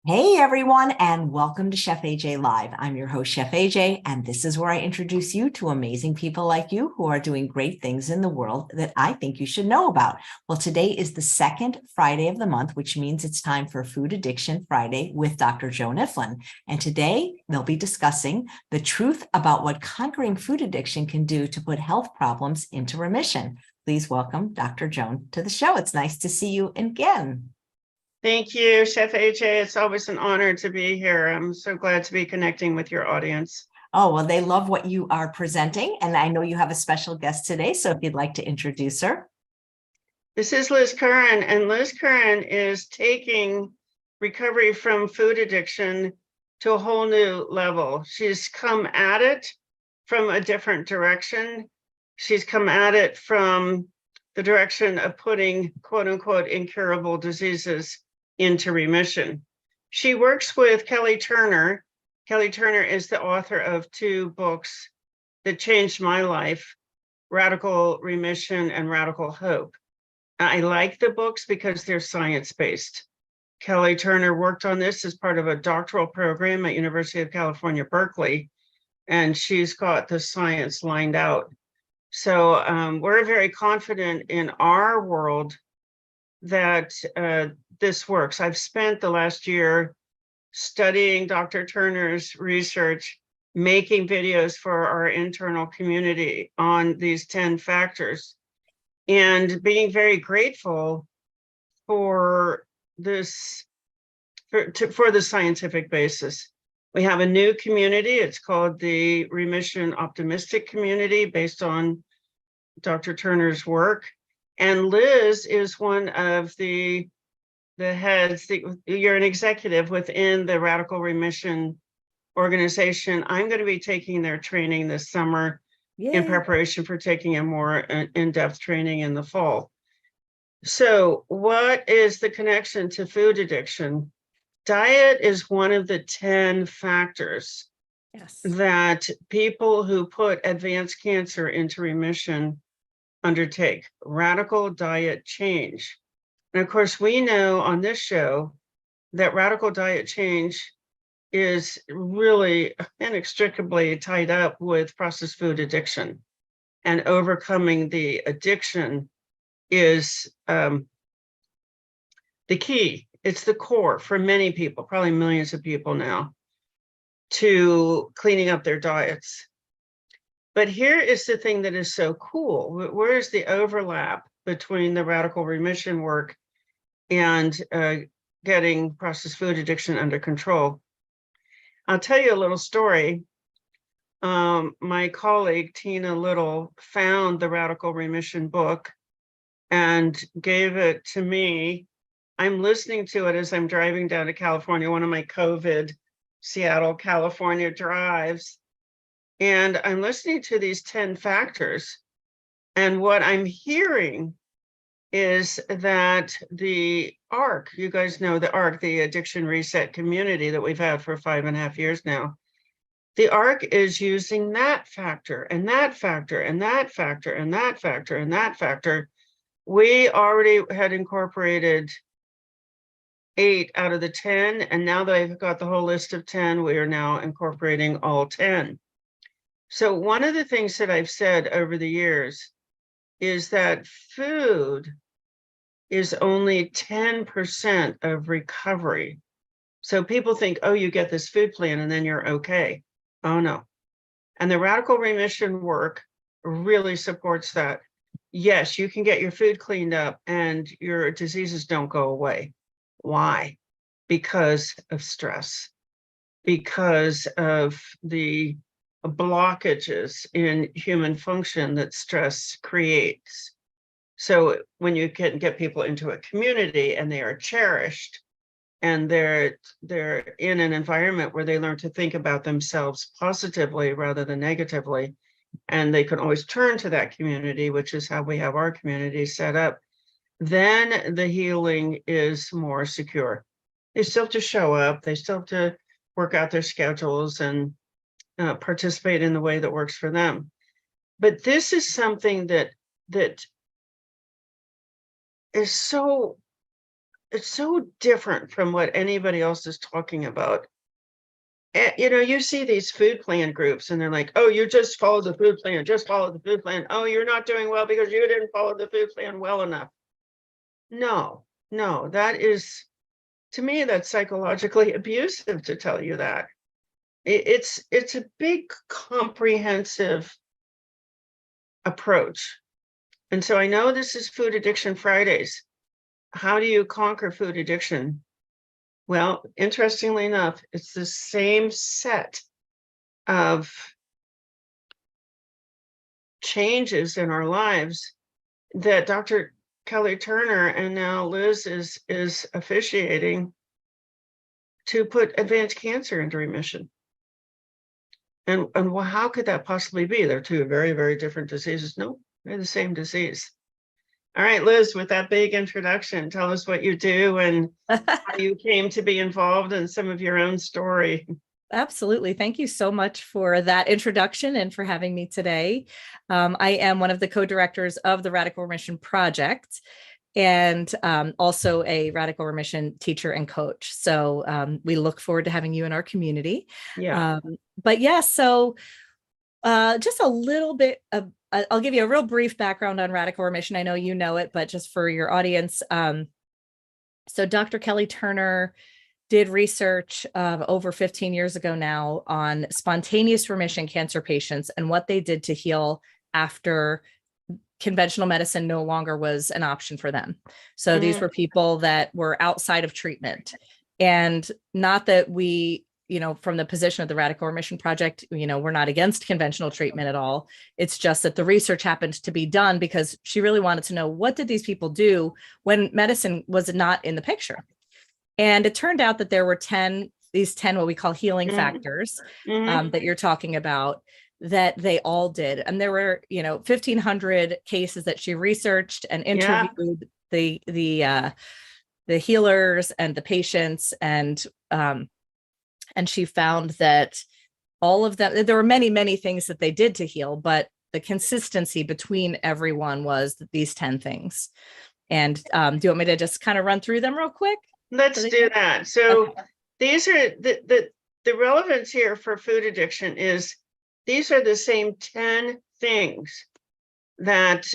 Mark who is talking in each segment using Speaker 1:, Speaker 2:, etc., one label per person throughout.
Speaker 1: Hey everyone, and welcome to Chef AJ Live. I'm your host, Chef AJ, and this is where I introduce you to amazing people like you who are doing great things in the world that I think you should know about. Well, today is the second Friday of the month, which means it's time for Food Addiction Friday with Dr. Joan Ifland. And today they'll be discussing the truth about what conquering food addiction can do to put health problems into remission. Please welcome Dr. Joan to the show. It's nice to see you again.
Speaker 2: Thank you, Chef AJ. It's always an honor to be here. I'm so glad to be connecting with your audience.
Speaker 1: Oh, well, they love what you are presenting, and I know you have a special guest today, so if you'd like to introduce her.
Speaker 2: This is Liz Curran, and Liz Curran is taking recovery from food addiction to a whole new level. She's come at it from a different direction. She's come at it from the direction of putting quote unquote incurable diseases into remission. She works with Kelly Turner. Kelly Turner is the author of two books that changed my life, Radical Remission and Radical Hope. I like the books because they're science-based. Kelly Turner worked on this as part of a doctoral program at University of California, Berkeley, and she's got the science lined out. So we're very confident in our world that this works. I've spent the last year studying Dr. Turner's research, making videos for our internal community on these 10 factors, and being very grateful for this, for the scientific basis. We have a new community. It's called the Remission Optimistic Community, based on Dr. Turner's work. And Liz is one of the heads. You're an executive within the Radical Remission organization. I'm going to be taking their training this summer. Yay. In preparation for taking a more in-depth training in the fall. So what is the connection to food addiction? Diet is one of the 10 factors that people who put advanced cancer into remission undertake. Radical diet change. And of course, we know on this show that radical diet change is really inextricably tied up with processed food addiction. And overcoming the addiction is the key. It's the core for many people, probably millions of people now, to cleaning up their diets. But here is the thing that is so cool. Where is the overlap between the radical remission work and getting processed food addiction under control? I'll tell you a little story. My colleague, Tina Little, found the Radical Remission book and gave it to me. I'm listening to it as I'm driving down to California, one of my COVID Seattle, California drives. And I'm listening to these 10 factors. And what I'm hearing is that the ARC, you guys know the ARC, the Addiction Reset Community that we've had for 5.5 years now, the ARC is using that factor and that factor and that factor and that factor and that factor. We already had incorporated 8 out of the 10, and now that I've got the whole list of 10, we are now incorporating all 10. So one of the things that I've said over the years is that food is only 10% of recovery. So people think, oh, you get this food plan and then you're okay. Oh, no. And the radical remission work really supports that. Yes, you can get your food cleaned up and your diseases don't go away. Why? Because of stress, because of the blockages in human function that stress creates. So when you can get people into a community and they are cherished and they're in an environment where they learn to think about themselves positively rather than negatively, and they can always turn to that community, which is how we have our community set up, then the healing is more secure. They still have to show up, they still have to work out their schedules and participate in the way that works for them. But this is something that is so it's so different from what anybody else is talking about. You know, you see these food plan groups and they're like, oh, you just follow the food plan, just follow the food plan. Oh, you're not doing well because you didn't follow the food plan well enough. No, no, that is, to me, that's psychologically abusive to tell you that. It's a big comprehensive approach. And so I know this is Food Addiction Fridays. How do you conquer food addiction? Well, interestingly enough, it's the same set of changes in our lives that Dr. Kelly Turner and now Liz is officiating to put advanced cancer into remission. And well, how could that possibly be? They're two very, very different diseases. No, they're the same disease. All right, Liz, with that big introduction, tell us what you do and how you came to be involved in some of your own story.
Speaker 3: Absolutely. Thank you so much for that introduction and for having me today. I am one of the co-directors of the Radical Remission Project and also a Radical Remission teacher and coach. So we look forward to having you in our community.
Speaker 2: Yeah.
Speaker 3: But yeah, so just a little bit of, I'll give you a real brief background on Radical Remission. I know you know it, but just for your audience. So Dr. Kelly Turner did research over 15 years ago now on spontaneous remission cancer patients and what they did to heal after conventional medicine no longer was an option for them. So these were people that were outside of treatment. And not that we, you know, from the position of the Radical Remission Project, you know, we're not against conventional treatment at all. It's just that the research happened to be done because she really wanted to know, what did these people do when medicine was not in the picture? And it turned out that there were these 10 what we call healing factors that you're talking about, that they all did. And there were, you know, 1,500 cases that she researched and interviewed the healers and the patients, and she found that all of them, there were many, many things that they did to heal, but the consistency between everyone was these 10 things. And do you want me to just kind of run through them real quick?
Speaker 2: Let's do that. So these are the relevance here for food addiction is these are the same 10 things that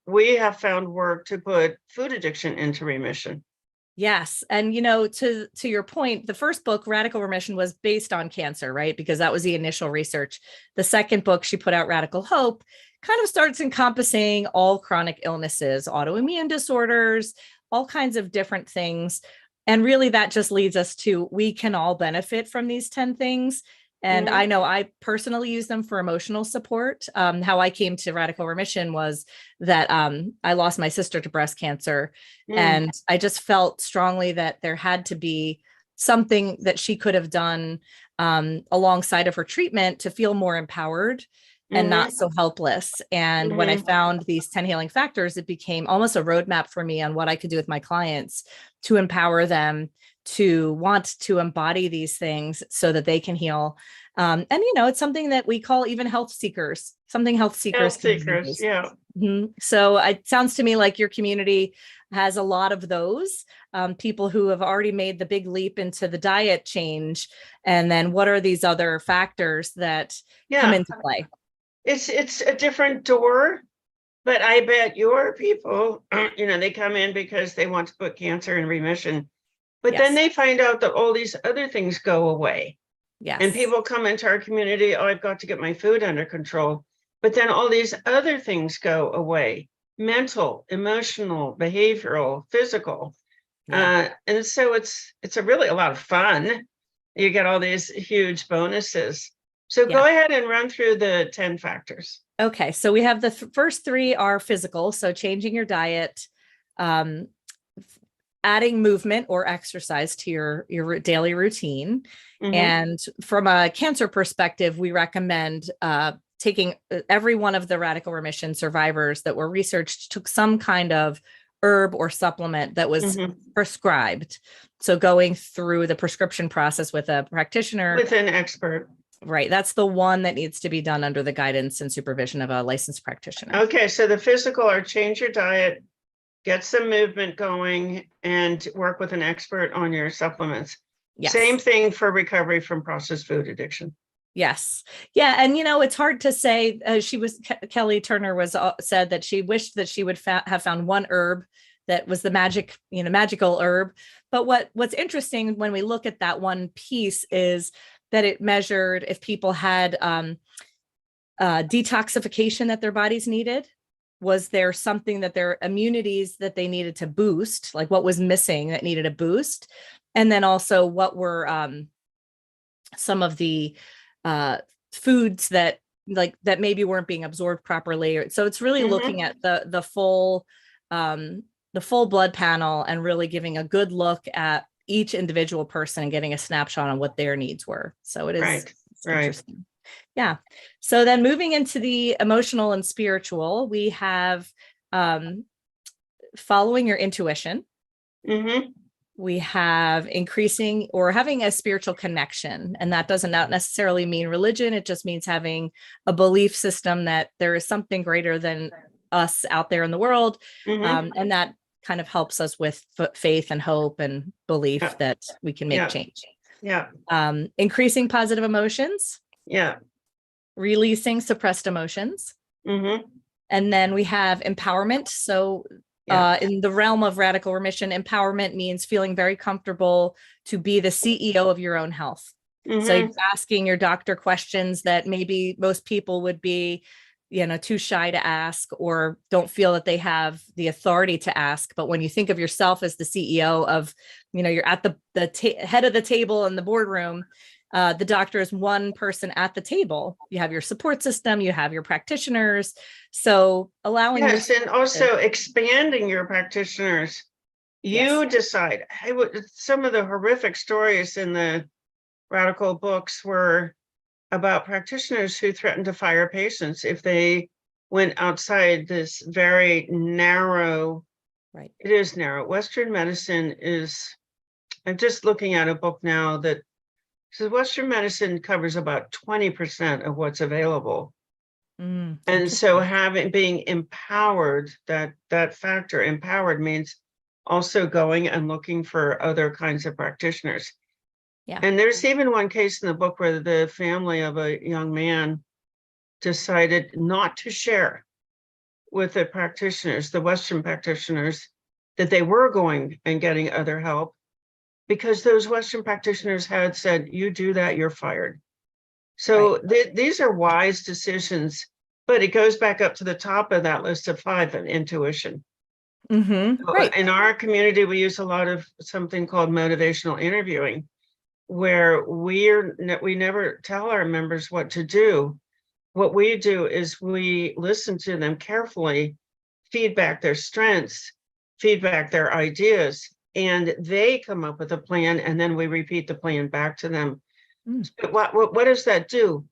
Speaker 2: we have found work to put food addiction into remission.
Speaker 3: Yes. And, you know, to your point, the first book, Radical Remission, was based on cancer, right? Because that was the initial research. The second book she put out, Radical Hope, kind of starts encompassing all chronic illnesses, autoimmune disorders, all kinds of different things. And really that just leads us to, we can all benefit from these 10 things. And I know I personally use them for emotional support. How I came to Radical Remission was that I lost my sister to breast cancer. And I just felt strongly that there had to be something that she could have done alongside of her treatment to feel more empowered and not so helpless. And when I found these 10 healing factors, it became almost a roadmap for me on what I could do with my clients to empower them to want to embody these things so that they can heal. And, you know, it's something that we call even health seekers, something health seekers.
Speaker 2: Yeah.
Speaker 3: So it sounds to me like your community has a lot of those people who have already made the big leap into the diet change. And then what are these other factors that come into play?
Speaker 2: It's a different door, but I bet your people, you know, they come in because they want to put cancer in remission, but then they find out that all these other things go away.
Speaker 3: Yes.
Speaker 2: And people come into our community, oh, I've got to get my food under control. But then all these other things go away, mental, emotional, behavioral, physical. And so it's really a lot of fun. You get all these huge bonuses. So go ahead and run through the 10 factors.
Speaker 3: Okay, so we have the first 3 are physical. So changing your diet, adding movement or exercise to your daily routine. And from a cancer perspective, we recommend taking every one of the Radical Remission survivors that were researched took some kind of herb or supplement that was prescribed. So going through the prescription process with a practitioner.
Speaker 2: With an expert.
Speaker 3: Right. That's the one that needs to be done under the guidance and supervision of a licensed practitioner.
Speaker 2: Okay. So the physical are change your diet, get some movement going, and work with an expert on your supplements.
Speaker 3: Yes.
Speaker 2: Same thing for recovery from processed food addiction.
Speaker 3: Yes. Yeah. And, it's hard to say. Kelly Turner said that she wished that she would have found one herb that was the magical herb. But what's interesting when we look at that one piece is that it measured if people had detoxification that their bodies needed. Was there something that their immunities that they needed to boost, like what was missing that needed a boost? And then also what were some of the foods that maybe weren't being absorbed properly. So it's really looking at the full blood panel and really giving a good look at each individual person and getting a snapshot on what their needs were. So it is interesting. Yeah. So then moving into the emotional and spiritual, we have following your intuition. We have increasing or having a spiritual connection. And that doesn't necessarily mean religion. It just means having a belief system that there is something greater than us out there in the world. And that kind of helps us with faith and hope and belief that we can make change. Increasing positive emotions. Releasing suppressed emotions. And then we have empowerment. So in the realm of radical remission, empowerment means feeling very comfortable to be the CEO of your own health. So asking your doctor questions that maybe most people would be, too shy to ask or don't feel that they have the authority to ask. But when you think of yourself as the CEO of, you're at the head of the table in the boardroom, the doctor is one person at the table. You have your support system, you have your practitioners. So allowing
Speaker 2: and also expanding your practitioners. You decide. Some of the horrific stories in the Radical books were about practitioners who threatened to fire patients if they went outside this very narrow. It is narrow. Western medicine is. I'm just looking at a book now that says Western medicine covers about 20% of what's available. And so being empowered, that factor, empowered means also going and looking for other kinds of practitioners. And there's even one case in the book where the family of a young man decided not to share with the practitioners, the Western practitioners, that they were going and getting other help, because those Western practitioners had said, you do that, you're fired. So these are wise decisions, but it goes back up to the top of that list of 5, an intuition. In our community, we use a lot of something called motivational interviewing, where we never tell our members what to do. What we do is we listen to them carefully, feedback their strengths, feedback their ideas, and they come up with a plan, and then we repeat the plan back to them. But what does that do?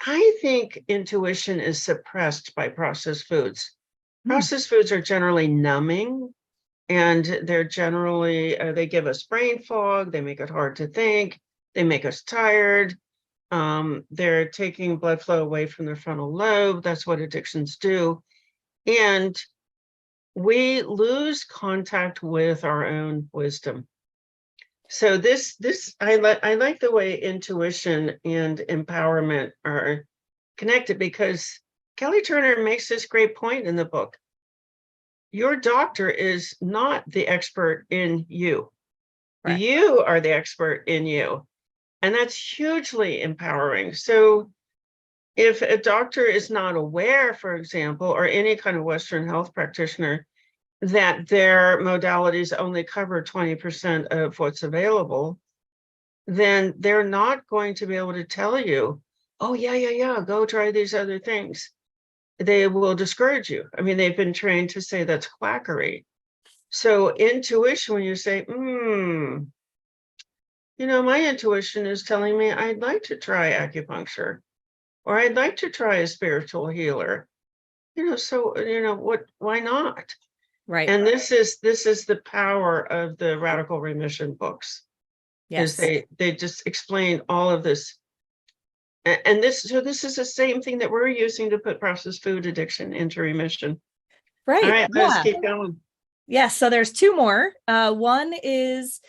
Speaker 2: I think intuition is suppressed by processed foods. Processed foods are generally numbing, and they're generally, they give us brain fog, they make it hard to think, they make us tired, they're taking blood flow away from the frontal lobe. That's what addictions do. And we lose contact with our own wisdom. So I like the way intuition and empowerment are connected, because Kelly Turner makes this great point in the book. Your doctor is not the expert in you. You are the expert in you. And that's hugely empowering. So if a doctor is not aware, for example, or any kind of Western health practitioner, that their modalities only cover 20% of what's available, then they're not going to be able to tell you, oh, yeah, go try these other things. They will discourage you. I mean, they've been trained to say that's quackery. So intuition, when you say, my intuition is telling me I'd like to try acupuncture, or I'd like to try a spiritual healer, why not?
Speaker 3: Right.
Speaker 2: And this is the power of the Radical Remission books. Yes. Is they just explain all of this. And this is the same thing that we're using to put processed food addiction into remission.
Speaker 3: Right.
Speaker 2: All right, let's keep going.
Speaker 3: Yes, so there's two more. One is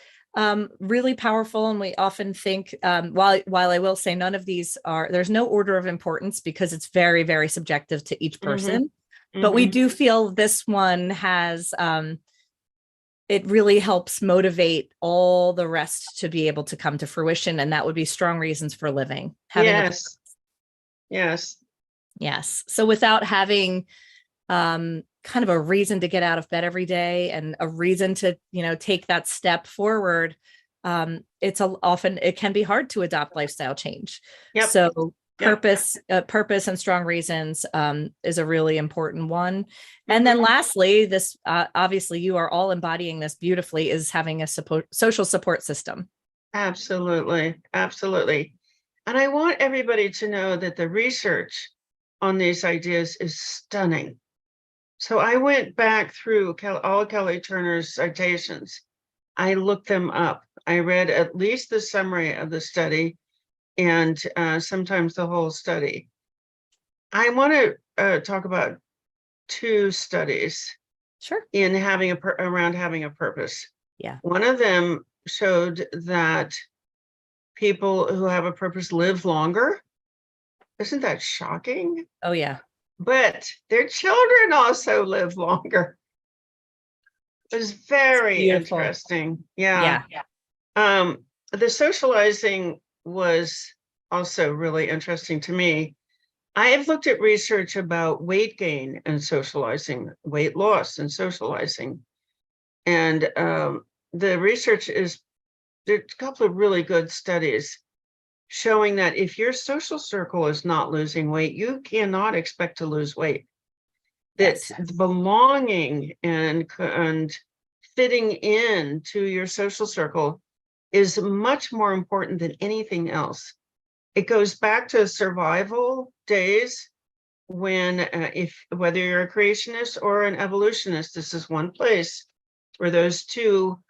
Speaker 3: really powerful, and we often think, while I will say none of these there's no order of importance because it's very, very subjective to each person. But we do feel this one has, it really helps motivate all the rest to be able to come to fruition. And that would be strong reasons for living.
Speaker 2: Yes. Yes.
Speaker 3: Yes. So without having kind of a reason to get out of bed every day and a reason to, take that step forward, it can be hard to adopt lifestyle change.
Speaker 2: Yep.
Speaker 3: So purpose and strong reasons is a really important one. And then lastly, this obviously you are all embodying this beautifully, is having a social support system.
Speaker 2: Absolutely. Absolutely. And I want everybody to know that the research on these ideas is stunning. So I went back through all Kelly Turner's citations. I looked them up. I read at least the summary of the study and sometimes the whole study. I want to talk about two studies.
Speaker 3: Sure.
Speaker 2: In around having a purpose.
Speaker 3: Yeah.
Speaker 2: One of them showed that people who have a purpose live longer. Isn't that shocking?
Speaker 3: Oh, yeah.
Speaker 2: But their children also live longer. It was very interesting. Yeah. The socializing was also really interesting to me. I have looked at research about weight gain and socializing, weight loss and socializing. And the research there's a couple of really good studies showing that if your social circle is not losing weight, you cannot expect to lose weight. That belonging and fitting in to your social circle is much more important than anything else. It goes back to survival days when, whether you're a creationist or an evolutionist, this is one place where those two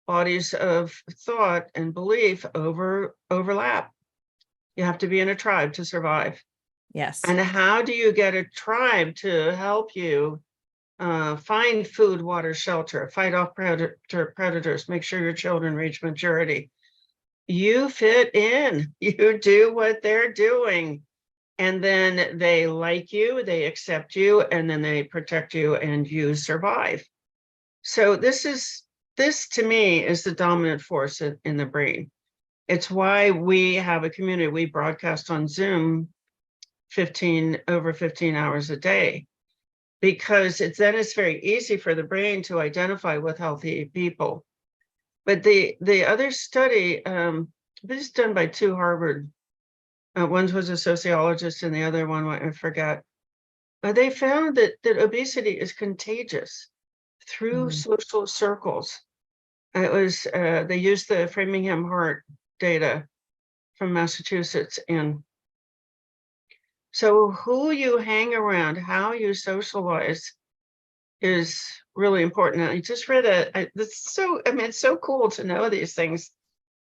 Speaker 2: bodies of thought and belief overlap. You have to be in a tribe to survive.
Speaker 3: Yes.
Speaker 2: And how do you get a tribe to help you find food, water, shelter, fight off predators, make sure your children reach maturity? You fit in, you do what they're doing. And then they like you, they accept you, and then they protect you and you survive. So this to me is the dominant force in the brain. It's why we have a community. We broadcast on Zoom over 15 hours a day, because it's very easy for the brain to identify with healthy people. But the other study, this is done by two Harvard, one was a sociologist and the other one, I forgot. They found that obesity is contagious through social circles. It was, they used the Framingham Heart data from Massachusetts. And so who you hang around, how you socialize is really important. And I just read it's so cool to know these things.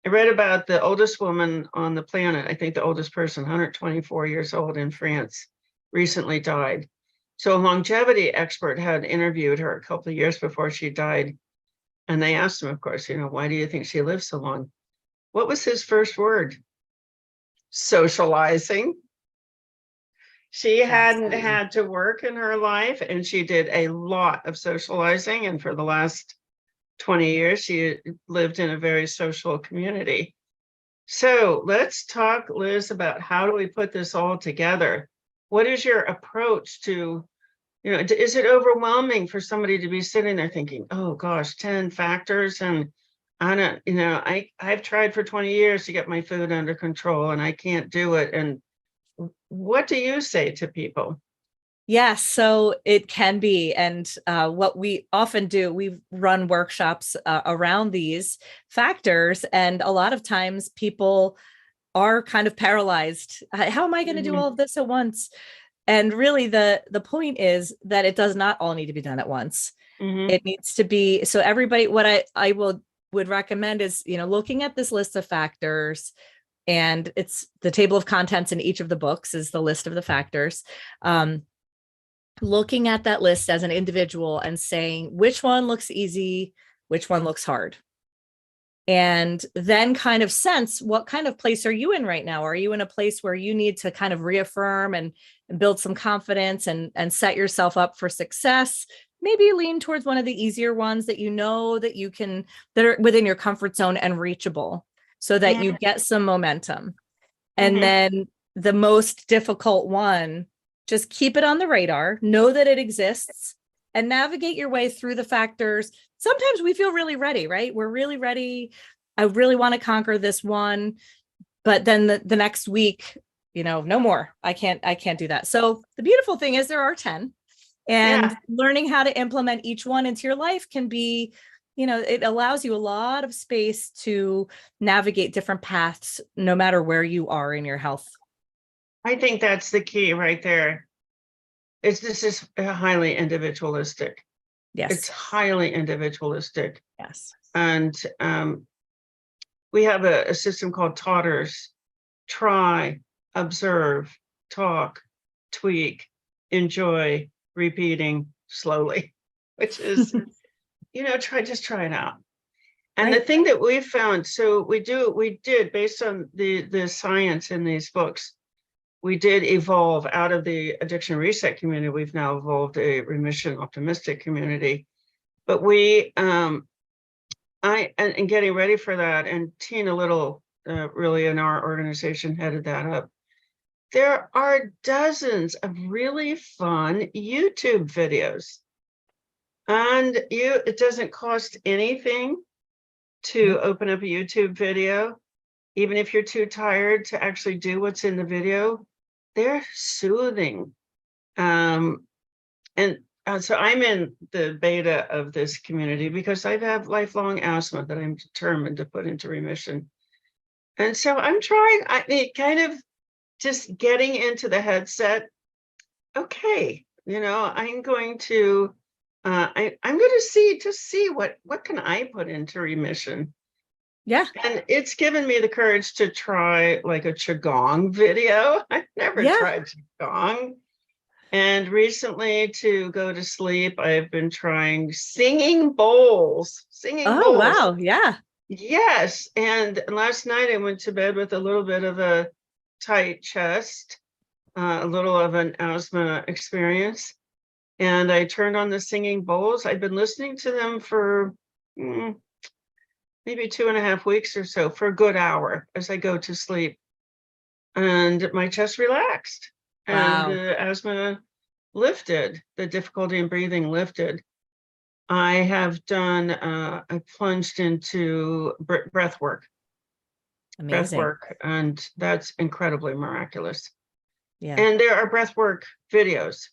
Speaker 2: I read about the oldest woman on the planet, I think the oldest person, 124 years old in France, recently died. So a longevity expert had interviewed her a couple of years before she died. And they asked him, of course, why do you think she lived so long? What was his first word? Socializing. She hadn't had to work in her life, and she did a lot of socializing. And for the last 20 years, she lived in a very social community. So let's talk, Liz, about how do we put this all together? What is your approach to, is it overwhelming for somebody to be sitting there thinking, oh gosh, 10 factors, and I don't, I've tried for 20 years to get my food under control and I can't do it. And what do you say to people?
Speaker 3: Yes, so it can be. And what we often do, we run workshops around these factors. And a lot of times people are kind of paralyzed. How am I going to do all of this at once? And really the point is that it does not all need to be done at once. It needs to be, so everybody, what I would recommend is, looking at this list of factors, and it's the table of contents in each of the books is the list of the factors. looking at that list as an individual and saying, which one looks easy, which one looks hard? And then kind of sense, what kind of place are you in right now? Are you in a place where you need to kind of reaffirm and build some confidence and set yourself up for success? Maybe lean towards one of the easier ones that you know that you can, that are within your comfort zone and reachable, so that you get some momentum. And then the most difficult one, just keep it on the radar, know that it exists, and navigate your way through the factors. Sometimes we feel really ready, right? We're really ready. I really want to conquer this one. But then the next week, no more. I can't do that. So the beautiful thing is there are 10, and learning how to implement each one into your life can be, it allows you a lot of space to navigate different paths, no matter where you are in your health.
Speaker 2: I think that's the key right there. This is highly individualistic.
Speaker 3: Yes.
Speaker 2: It's highly individualistic.
Speaker 3: Yes.
Speaker 2: And we have a system called Totters: try, observe, talk, tweak, enjoy, repeating slowly, which is, try it out. And the thing that we found, so we did based on the science in these books, we did evolve out of the addiction reset community. We've now evolved a remission optimistic community. But and getting ready for that, and Tina Little really in our organization headed that up. There are dozens of really fun YouTube videos. And it doesn't cost anything to open up a YouTube video. Even if you're too tired to actually do what's in the video, they're soothing. So I'm in the beta of this community because I have lifelong asthma that I'm determined to put into remission. And so I'm trying, kind of just getting into the headset. Okay, I'm going to, I'm going to see what can I put into remission.
Speaker 3: Yeah.
Speaker 2: And it's given me the courage to try like a Qigong video. I've never tried Qigong. And recently, to go to sleep, I've been trying singing bowls.
Speaker 3: Oh, wow. Yeah.
Speaker 2: Yes. And last night I went to bed with a little bit of a tight chest, a little of an asthma experience. And I turned on the singing bowls. I've been listening to them for maybe 2.5 weeks or so, for a good hour as I go to sleep. And my chest relaxed. And the asthma lifted, the difficulty in breathing lifted. I have done, I plunged into breath work.
Speaker 3: Amazing.
Speaker 2: Breath work, and that's incredibly miraculous.
Speaker 3: Yeah.
Speaker 2: And there are breath work videos.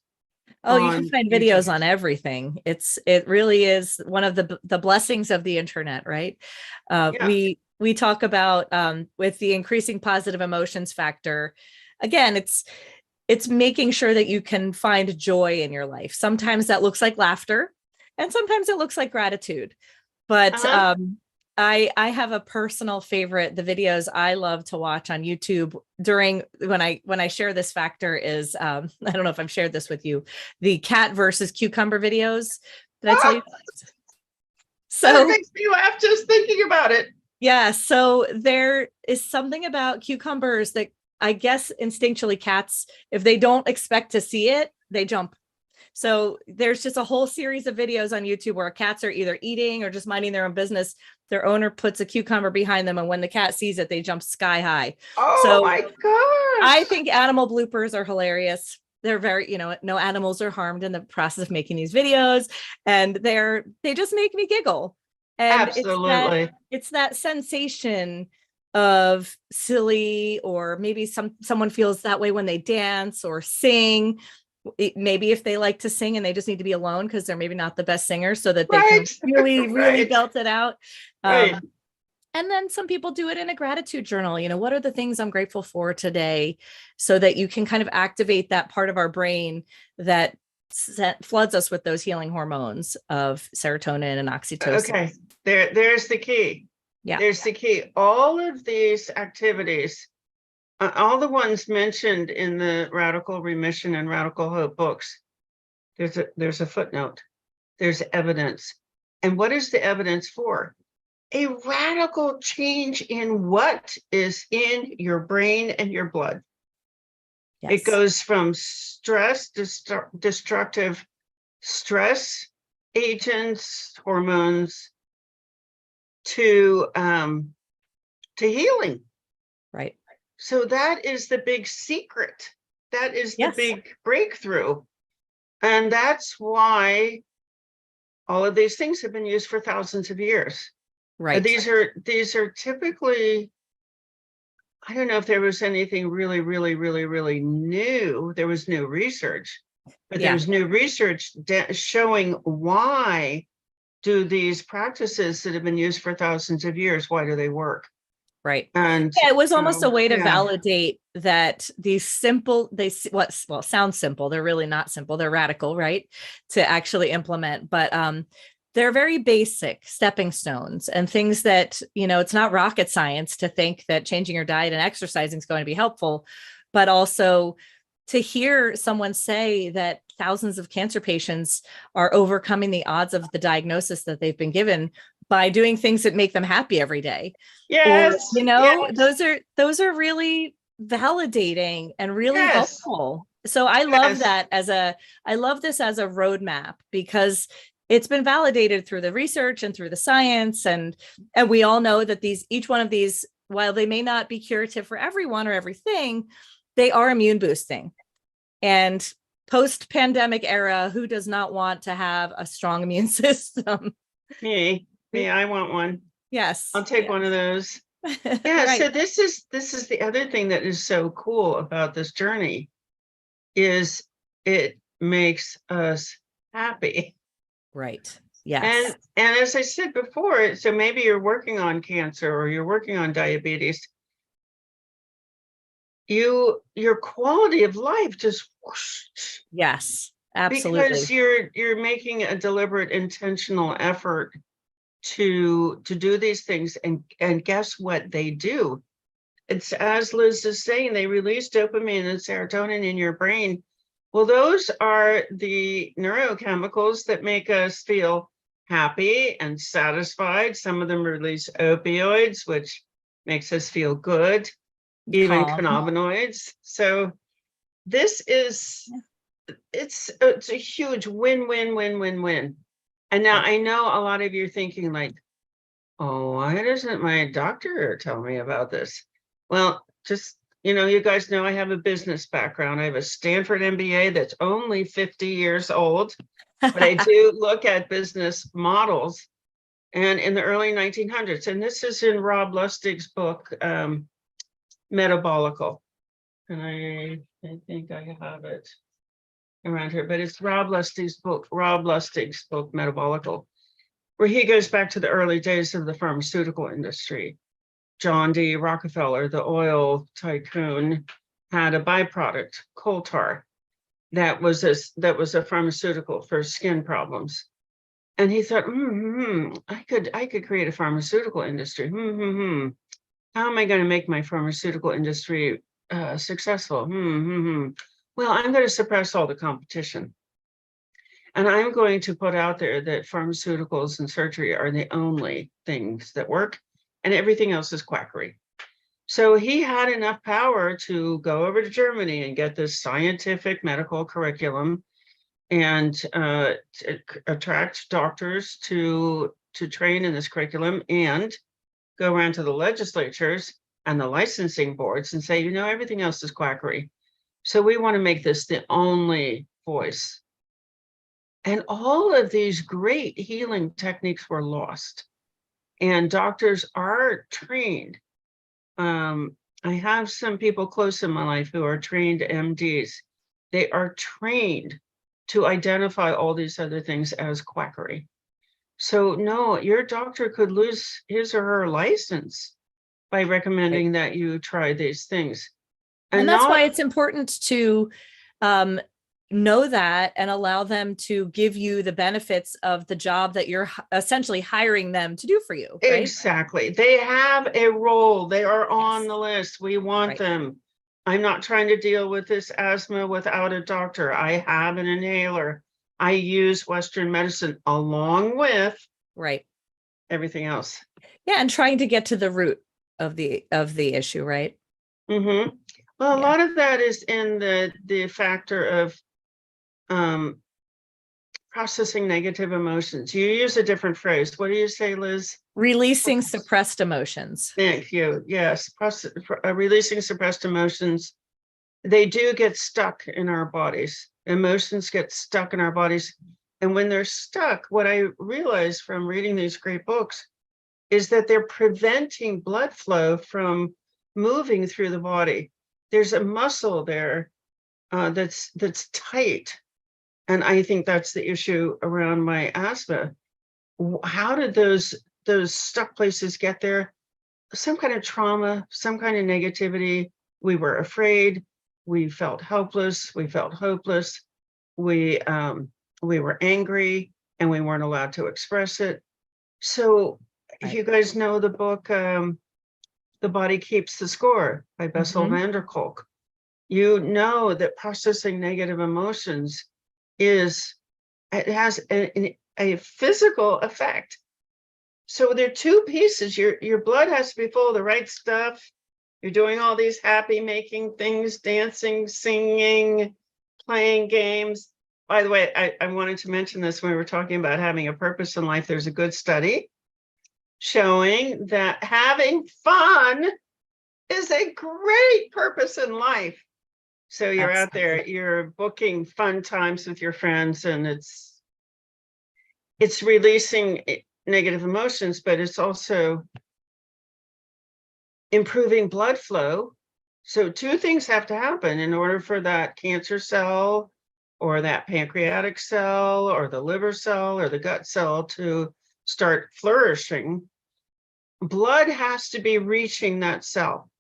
Speaker 3: Oh, you can find videos on everything. It really is one of the blessings of the internet, right? We talk about with the increasing positive emotions factor. Again, it's making sure that you can find joy in your life. Sometimes that looks like laughter, and sometimes it looks like gratitude. But I have a personal favorite. The videos I love to watch on YouTube when I share this factor is I don't know if I've shared this with you, the cat versus cucumber videos. Did I tell you? So
Speaker 2: it makes me laugh just thinking about it.
Speaker 3: Yeah. So there is something about cucumbers that I guess instinctually cats, if they don't expect to see it, they jump. So there's just a whole series of videos on YouTube where cats are either eating or just minding their own business. Their owner puts a cucumber behind them, and when the cat sees it, they jump sky high.
Speaker 2: Oh my gosh.
Speaker 3: I think animal bloopers are hilarious. They're very, no animals are harmed in the process of making these videos, and they just make me giggle. And
Speaker 2: absolutely,
Speaker 3: it's that sensation of silly, or maybe someone feels that way when they dance or sing. Maybe if they like to sing and they just need to be alone because they're maybe not the best singers, so that they can really belt it out. And then some people do it in a gratitude journal. What are the things I'm grateful for today, so that you can kind of activate that part of our brain that floods us with those healing hormones of serotonin and oxytocin.
Speaker 2: Okay, there's the key. Yeah, there's the key. All of these activities, all the ones mentioned in the Radical Remission and Radical Hope books, there's a footnote. There's evidence. And what is the evidence for? A radical change in what is in your brain and your blood.
Speaker 3: Yes.
Speaker 2: It goes from stress, destructive stress agents, hormones, to healing.
Speaker 3: Right.
Speaker 2: So that is the big secret. That is the
Speaker 3: Yes.
Speaker 2: big breakthrough. And that's why all of these things have been used for thousands of years.
Speaker 3: Right.
Speaker 2: These are typically, I don't know if there was anything really new. There was new research, but
Speaker 3: Yeah.
Speaker 2: there's new research showing why do these practices that have been used for thousands of years, why do they work?
Speaker 3: Right.
Speaker 2: And
Speaker 3: Yeah, it was almost a way to
Speaker 2: yeah.
Speaker 3: validate that these simple, sound simple. They're really not simple. They're radical, right? To actually implement, but they're very basic stepping stones and things that, it's not rocket science to think that changing your diet and exercising is going to be helpful, but also to hear someone say that thousands of cancer patients are overcoming the odds of the diagnosis that they've been given by doing things that make them happy every day.
Speaker 2: Yes.
Speaker 3: Or,
Speaker 2: yes.
Speaker 3: those are really validating and really
Speaker 2: Yes.
Speaker 3: helpful. So I love
Speaker 2: Yes.
Speaker 3: that I love this as a roadmap because it's been validated through the research and through the science. And we all know that each one of these, while they may not be curative for everyone or everything, they are immune boosting. And post-pandemic era, who does not want to have a strong immune system?
Speaker 2: Me, I want one.
Speaker 3: Yes.
Speaker 2: I'll take one of those. Yeah,
Speaker 3: Right.
Speaker 2: so this is the other thing that is so cool about this journey is it makes us happy.
Speaker 3: Right. Yes.
Speaker 2: And as I said before, so maybe you're working on cancer or you're working on diabetes, your quality of life just whoosh,
Speaker 3: Yes, absolutely.
Speaker 2: because you're making a deliberate, intentional effort to do these things, and guess what they do? It's, as Liz is saying, they release dopamine and serotonin in your brain. Well, those are the neurochemicals that make us feel happy and satisfied. Some of them release opioids, which makes us feel good, even
Speaker 3: Calm.
Speaker 2: cannabinoids. So this is, it's a huge win. And now I know a lot of you are thinking like, oh, why doesn't my doctor tell me about this? Well, just, you guys know I have a business background. I have a Stanford MBA that's only 50 years old, but I do look at business models. And in the early 1900s, and this is in Rob Lustig's book, Metabolical. And I think I have it around here, but it's Rob Lustig's book, Metabolical, where he goes back to the early days of the pharmaceutical industry. John D. Rockefeller, the oil tycoon, had a byproduct, coal tar, that was a pharmaceutical for skin problems. And he thought, I could create a pharmaceutical industry. How am I going to make my pharmaceutical industry successful? Well, I'm going to suppress all the competition. And I'm going to put out there that pharmaceuticals and surgery are the only things that work, and everything else is quackery. So he had enough power to go over to Germany and get this scientific medical curriculum and to attract doctors to train in this curriculum, and go around to the legislatures and the licensing boards and say, everything else is quackery. So we want to make this the only voice. And all of these great healing techniques were lost. And doctors are trained. I have some people close in my life who are trained MDs. They are trained to identify all these other things as quackery. So no, your doctor could lose his or her license by recommending that you try these things.
Speaker 3: And that's why it's important to know that and allow them to give you the benefits of the job that you're essentially hiring them to do for you. Right?
Speaker 2: Exactly. They have a role. They are on the list. We want them. I'm not trying to deal with this asthma without a doctor. I have an inhaler. I use Western medicine along with
Speaker 3: Right.
Speaker 2: everything else.
Speaker 3: Yeah, and trying to get to the root of the issue, right?
Speaker 2: Mm-hmm. Well, a
Speaker 3: Yeah.
Speaker 2: lot of that is in the factor of processing negative emotions. You use a different phrase. What do you say, Liz?
Speaker 3: Releasing suppressed emotions.
Speaker 2: Thank you. Yes, releasing suppressed emotions. They do get stuck in our bodies. Emotions get stuck in our bodies. And when they're stuck, what I realized from reading these great books is that they're preventing blood flow from moving through the body. There's a muscle there that's tight. And I think that's the issue around my asthma. How did those stuck places get there? Some kind of trauma, some kind of negativity. We were afraid. We felt helpless. We felt hopeless. We were angry, and we weren't allowed to express it. So, if
Speaker 3: Right.
Speaker 2: you guys know the book, "The Body Keeps the Score" by Bessel van der Kolk, you know that processing negative emotions has a physical effect. So there are two pieces. Your blood has to be full of the right stuff. You're doing all these happy making things, dancing, singing, playing games. By the way, I wanted to mention this when we were talking about having a purpose in life. There's a good study showing that having fun is a great purpose in life. So you're out there, you're booking fun times with your friends, and it's releasing negative emotions, but it's also improving blood flow. So two things have to happen in order for that cancer cell or that pancreatic cell or the liver cell or the gut cell to start flourishing. Blood has to be reaching that cell.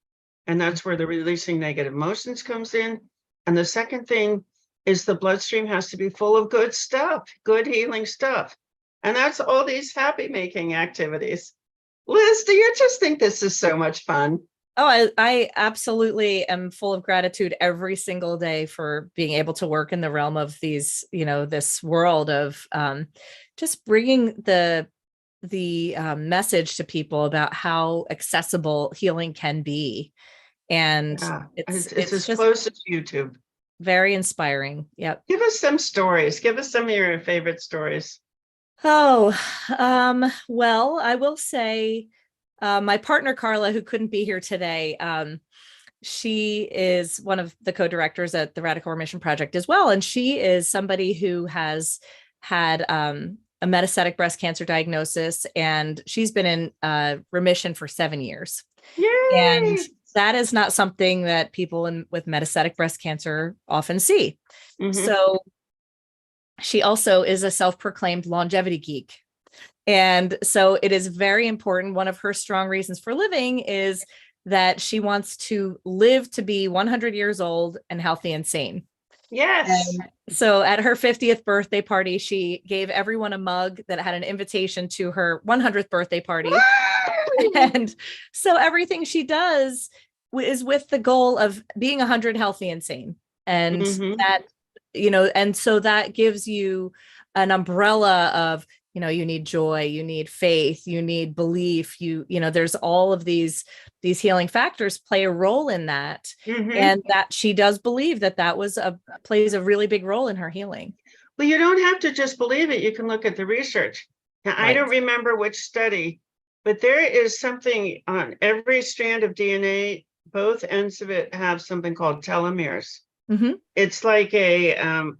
Speaker 2: And that's where the releasing negative emotions comes in. And the second thing is the bloodstream has to be full of good stuff, good healing stuff. And that's all these happy making activities. Liz, do you just think this is so much fun?
Speaker 3: Oh, I absolutely am full of gratitude every single day for being able to work in the realm of these, this world of just bringing the message to people about how accessible healing can be. And
Speaker 2: Yeah, it's as
Speaker 3: just
Speaker 2: close as YouTube.
Speaker 3: Very inspiring. Yep.
Speaker 2: Give us some stories. Give us some of your favorite stories.
Speaker 3: Oh, well, I will say my partner, Carla, who couldn't be here today, she is one of the co-directors at the Radical Remission Project as well. And she is somebody who has had a metastatic breast cancer diagnosis, and she's been in remission for 7 years.
Speaker 2: Yay!
Speaker 3: And that is not something that people with metastatic breast cancer often see.
Speaker 2: Mhm.
Speaker 3: So she also is a self-proclaimed longevity geek. And so it is very important. One of her strong reasons for living is that she wants to live to be 100 years old and healthy and sane.
Speaker 2: Yes.
Speaker 3: And so at her 50th birthday party, she gave everyone a mug that had an invitation to her 100th birthday party. And so everything she does is with the goal of being 100 healthy and sane. And that, and so that gives you an umbrella of, you need joy, you need faith, you need belief, there's all of these healing factors play a role in that. And that she does believe that plays a really big role in her healing.
Speaker 2: Well, you don't have to just believe it. You can look at the research. Now, I don't remember which study, but there is something on every strand of DNA. Both ends of it have something called telomeres. It's like a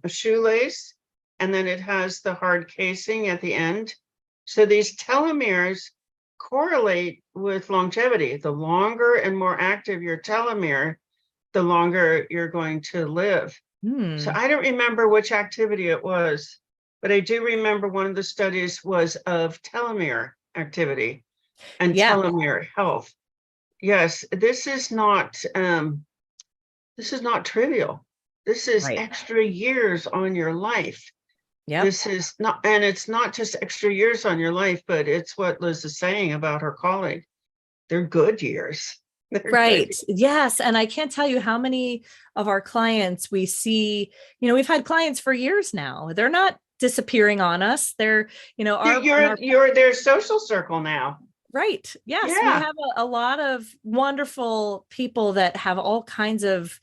Speaker 2: shoelace, and then it has the hard casing at the end. So these telomeres correlate with longevity. The longer and more active your telomere, the longer you're going to live. So I don't remember which activity it was, but I do remember one of the studies was of telomere activity and telomere health. Yes, this is not trivial. This is extra years on your life. This is not, and it's not just extra years on your life, but it's what Liz is saying about her colleague. They're good years.
Speaker 3: Right. Yes. And I can't tell you how many of our clients we see, we've had clients for years now. They're not disappearing on us. They're,
Speaker 2: You're their social circle now.
Speaker 3: right. Yes, we
Speaker 2: Yeah.
Speaker 3: have a lot of wonderful people that have all kinds of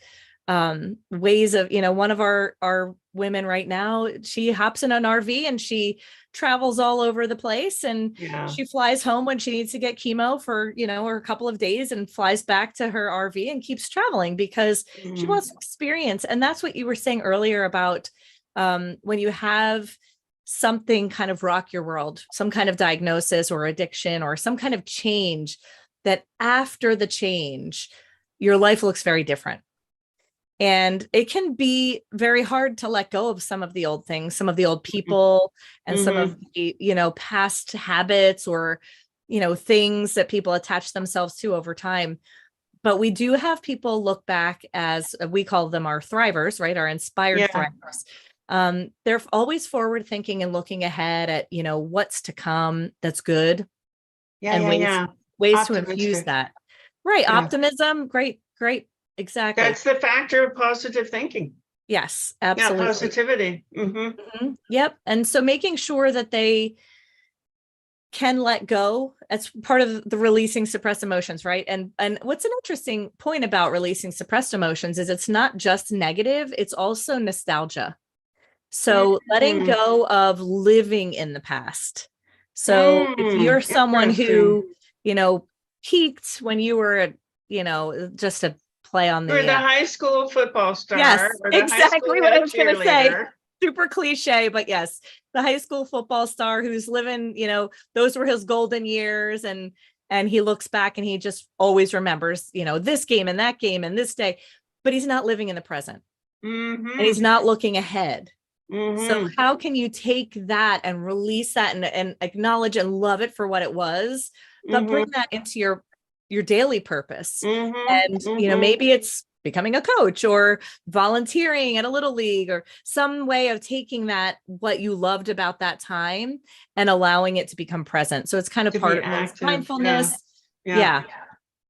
Speaker 3: ways of, one of our women right now, she hops in an RV and she travels all over the place, and
Speaker 2: Yeah.
Speaker 3: she flies home when she needs to get chemo for, or a couple of days, and flies back to her RV and keeps traveling because she wants to experience. And that's what you were saying earlier about when you have something kind of rock your world, some kind of diagnosis or addiction or some kind of change, that after the change, your life looks very different. And it can be very hard to let go of some of the old things, some of the old people, and some of the, past habits or, things that people attach themselves to over time. But we do have people look back as we call them our thrivers, right? Our inspired thrivers. They're always forward thinking and looking ahead at, what's to come that's good. Ways to infuse that. Right.
Speaker 2: Yeah.
Speaker 3: Optimism. Great. Exactly.
Speaker 2: That's the factor of positive thinking.
Speaker 3: Yes, absolutely.
Speaker 2: Yeah, positivity.
Speaker 3: Yep. And so making sure that they can let go, that's part of the releasing suppressed emotions, right? And what's an interesting point about releasing suppressed emotions is it's not just negative, it's also nostalgia. So letting go of living in the past. So if you're someone who, peaked when you were, just a play on
Speaker 2: the high school football star.
Speaker 3: Yes,
Speaker 2: or the
Speaker 3: exactly what I was going to say.
Speaker 2: cheerleader.
Speaker 3: Super cliche, but yes, the high school football star who's living, those were his golden years, and he looks back and he just always remembers, this game and that game and this day, but he's not living in the present, and he's not looking ahead. So how can you take that and release that and acknowledge and love it for what it was, but bring that into your daily purpose? And, maybe it's becoming a coach or volunteering at a little league or some way of taking that, what you loved about that time, and allowing it to become present. So it's kind of part of mindfulness. Yeah.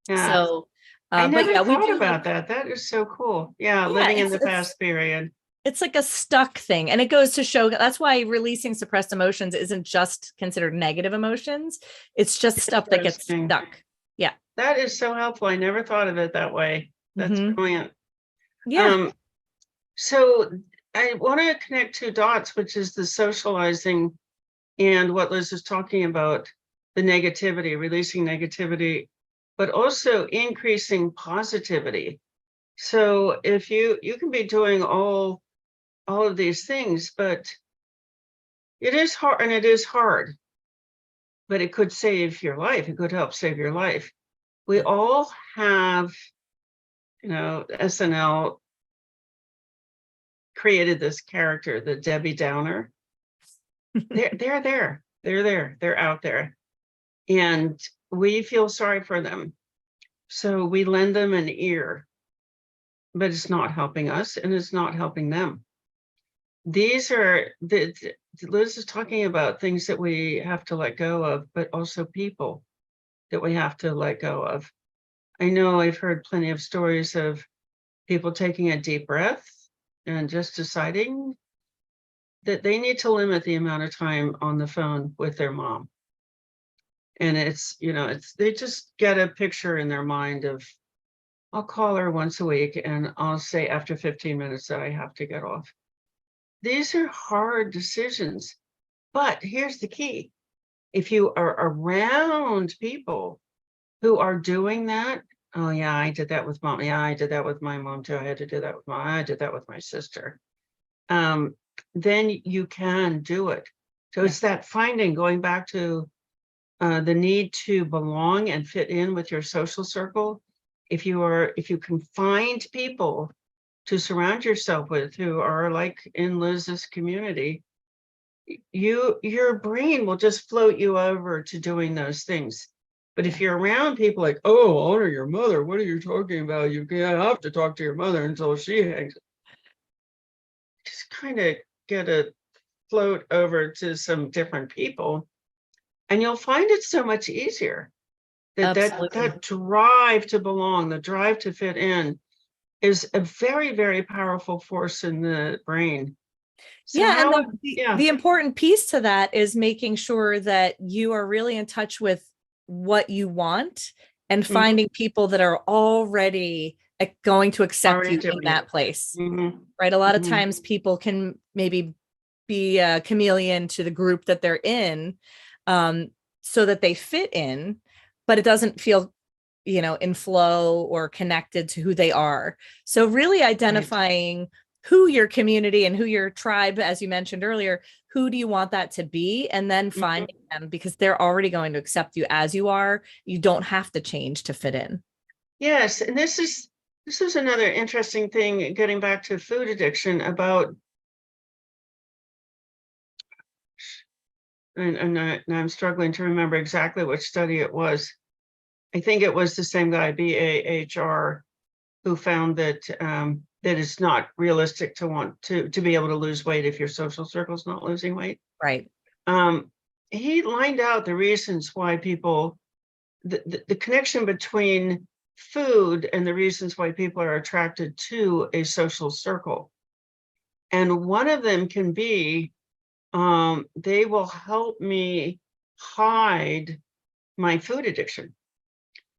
Speaker 3: So,
Speaker 2: I never thought about that. That is so cool. Yeah. Living in the past period.
Speaker 3: It's like a stuck thing. And it goes to show that's why releasing suppressed emotions isn't just considered negative emotions. It's just stuff that gets stuck. Yeah.
Speaker 2: That is so helpful. I never thought of it that way. That's brilliant.
Speaker 3: Yeah.
Speaker 2: So I want to connect two dots, which is the socializing and what Liz is talking about, the negativity, releasing negativity, but also increasing positivity. So if you can be doing all of these things, but it is hard, and it is hard, but it could save your life. It could help save your life. We all have, SNL created this character, the Debbie Downer. They're there. They're out there. And we feel sorry for them. So we lend them an ear, but it's not helping us and it's not helping them. These are Liz is talking about things that we have to let go of, but also people that we have to let go of. I know I've heard plenty of stories of people taking a deep breath and just deciding that they need to limit the amount of time on the phone with their mom. And they just get a picture in their mind of, I'll call her once a week and I'll say after 15 minutes that I have to get off. These are hard decisions, but here's the key. If you are around people who are doing that, oh yeah, I did that with mom. Yeah, I did that with my mom too. I had to do that with I did that with my sister. Then you can do it. So it's that finding, going back to the need to belong and fit in with your social circle. If you can find people to surround yourself with who are like in Liz's community, your brain will just float you over to doing those things. But if you're around people like, oh, honor your mother, what are you talking about? You can't have to talk to your mother until she hangs. Just kind of get a float over to some different people, and you'll find it so much easier. That drive to belong, the drive to fit in, is a very, very powerful force in the brain. So
Speaker 3: Yeah, and
Speaker 2: how,
Speaker 3: the important piece to that is making sure that you are really in touch with what you want and
Speaker 2: Mhm.
Speaker 3: finding people that are already going to accept
Speaker 2: Already
Speaker 3: you in
Speaker 2: doing
Speaker 3: that
Speaker 2: it.
Speaker 3: place,
Speaker 2: Mhm.
Speaker 3: right? A lot of
Speaker 2: Mhm.
Speaker 3: times people can maybe be a chameleon to the group that they're in, so that they fit in, but it doesn't feel, in flow or connected to who they are. So really identifying who your community and who your tribe, as you mentioned earlier, who do you want that to be? And then
Speaker 2: Mhm.
Speaker 3: finding them, because they're already going to accept you as you are. You don't have to change to fit in.
Speaker 2: Yes, and this is another interesting thing, getting back to food addiction about, and I'm struggling to remember exactly which study it was. I think it was the same guy, BAHR, who found that that it's not realistic to want to be able to lose weight if your social circle's not losing weight.
Speaker 3: Right.
Speaker 2: He lined out the reasons why people, the connection between food and the reasons why people are attracted to a social circle. And one of them can be, they will help me hide my food addiction.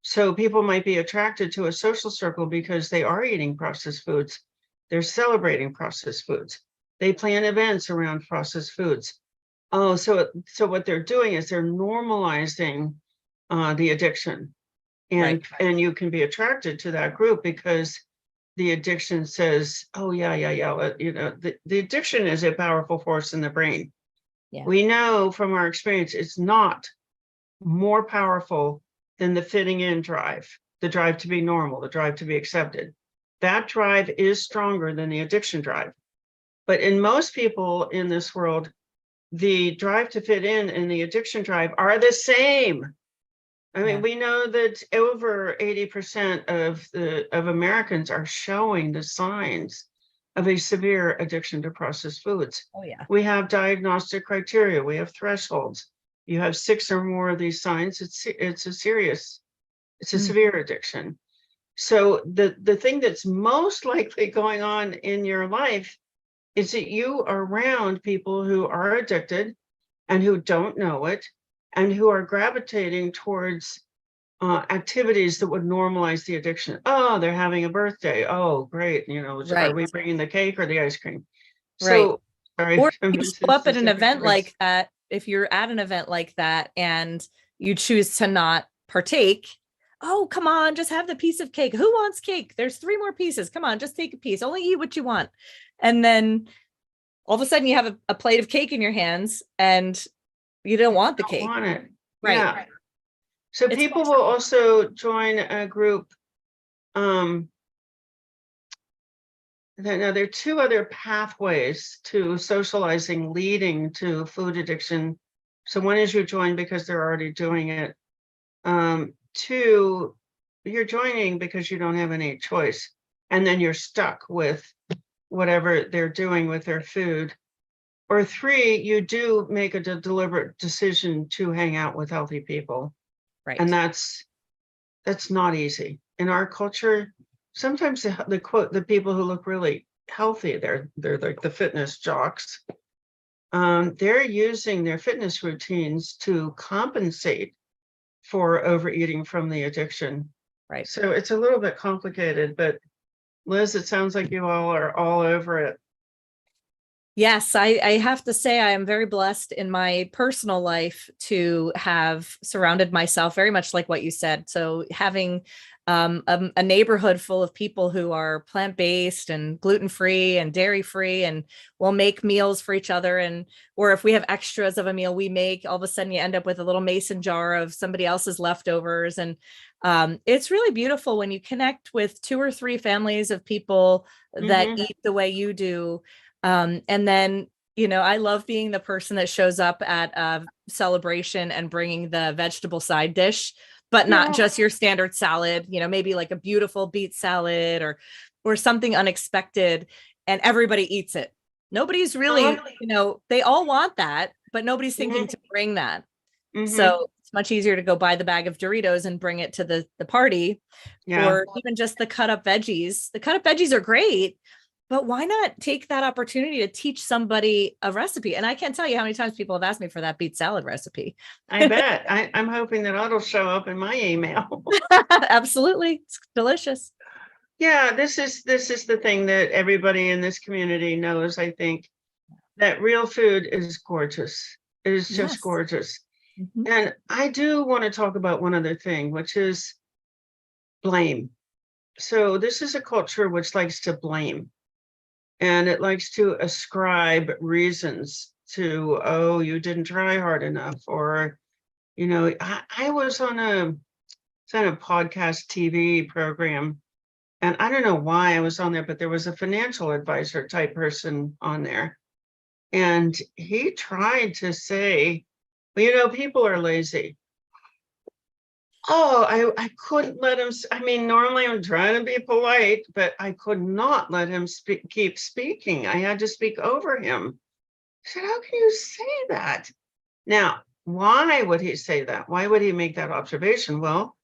Speaker 2: So people might be attracted to a social circle because they are eating processed foods. They're celebrating processed foods. They plan events around processed foods. Oh, so what they're doing is they're normalizing the addiction, and
Speaker 3: Right.
Speaker 2: you can be attracted to that group because the addiction says, "Oh yeah, the addiction is a powerful force in the brain."
Speaker 3: Yeah.
Speaker 2: We know from our experience it's not more powerful than the fitting in drive, the drive to be normal, the drive to be accepted. That drive is stronger than the addiction drive. But in most people in this world, the drive to fit in and the addiction drive are the same. I mean,
Speaker 3: Yeah.
Speaker 2: we know that over 80% of Americans are showing the signs of a severe addiction to processed foods.
Speaker 3: Oh, yeah.
Speaker 2: We have diagnostic criteria, we have thresholds. You have 6 or more of these signs, it's a severe addiction. So the thing that's most likely going on in your life is that you are around people who are addicted and who don't know it, and who are gravitating towards activities that would normalize the addiction. Oh, they're having a birthday. Oh, great. Are
Speaker 3: Right.
Speaker 2: we bringing the cake or the ice cream?
Speaker 3: Right.
Speaker 2: So, sorry,
Speaker 3: Or
Speaker 2: I'm
Speaker 3: you show up at an event like that. If you're at an event like that and you choose to not partake, oh, come on, just have the piece of cake. Who wants cake? There's 3 more pieces. Come on, just take a piece. Only eat what you want. And then all of a sudden you have a plate of cake in your hands and you don't want the
Speaker 2: don't
Speaker 3: cake.
Speaker 2: want it.
Speaker 3: Right.
Speaker 2: Yeah. So
Speaker 3: It's
Speaker 2: people will also join a group. Now there are 2 other pathways to socializing leading to food addiction. So one is you join because they're already doing it. 2, you're joining because you don't have any choice, and then you're stuck with whatever they're doing with their food. Or 3, you do make a deliberate decision to hang out with healthy people,
Speaker 3: right.
Speaker 2: and that's not easy in our culture. Sometimes the people who look really healthy, they're like the fitness jocks. They're using their fitness routines to compensate for overeating from the addiction.
Speaker 3: Right.
Speaker 2: So it's a little bit complicated, but Liz, it sounds like you all are all over it.
Speaker 3: Yes, I have to say I am very blessed in my personal life to have surrounded myself very much like what you said. So having a neighborhood full of people who are plant-based and gluten-free and dairy-free and will make meals for each other. And or if we have extras of a meal we make, all of a sudden you end up with a little mason jar of somebody else's leftovers. And it's really beautiful when you connect with 2 or 3 families of people that eat the way you do. And then, I love being the person that shows up at a celebration and bringing the vegetable side dish, but not just your standard salad, maybe like a beautiful beet salad or something unexpected, and everybody eats it. Nobody's really, they all want that, but nobody's thinking to bring that. So it's much easier to go buy the bag of Doritos and bring it to the party, or even just the cut up veggies. The cut up veggies are great, but why not take that opportunity to teach somebody a recipe? And I can't tell you how many times people have asked me for that beet salad recipe.
Speaker 2: I bet. I'm hoping that it'll show up in my email.
Speaker 3: Absolutely. It's delicious.
Speaker 2: Yeah, this is the thing that everybody in this community knows, I think, that real food is gorgeous. It is just
Speaker 3: Yes.
Speaker 2: gorgeous.
Speaker 3: Mhm.
Speaker 2: And I do want to talk about one other thing, which is blame. So this is a culture which likes to blame, and it likes to ascribe reasons to, oh, you didn't try hard enough, or, I was on a podcast TV program, and I don't know why I was on there, but there was a financial advisor type person on there. And he tried to say, well, people are lazy. Oh, I couldn't let him. I mean, normally I'm trying to be polite, but I could not let him keep speaking. I had to speak over him. I said, how can you say that? Now, why would he say that? Why would he make that observation? Well,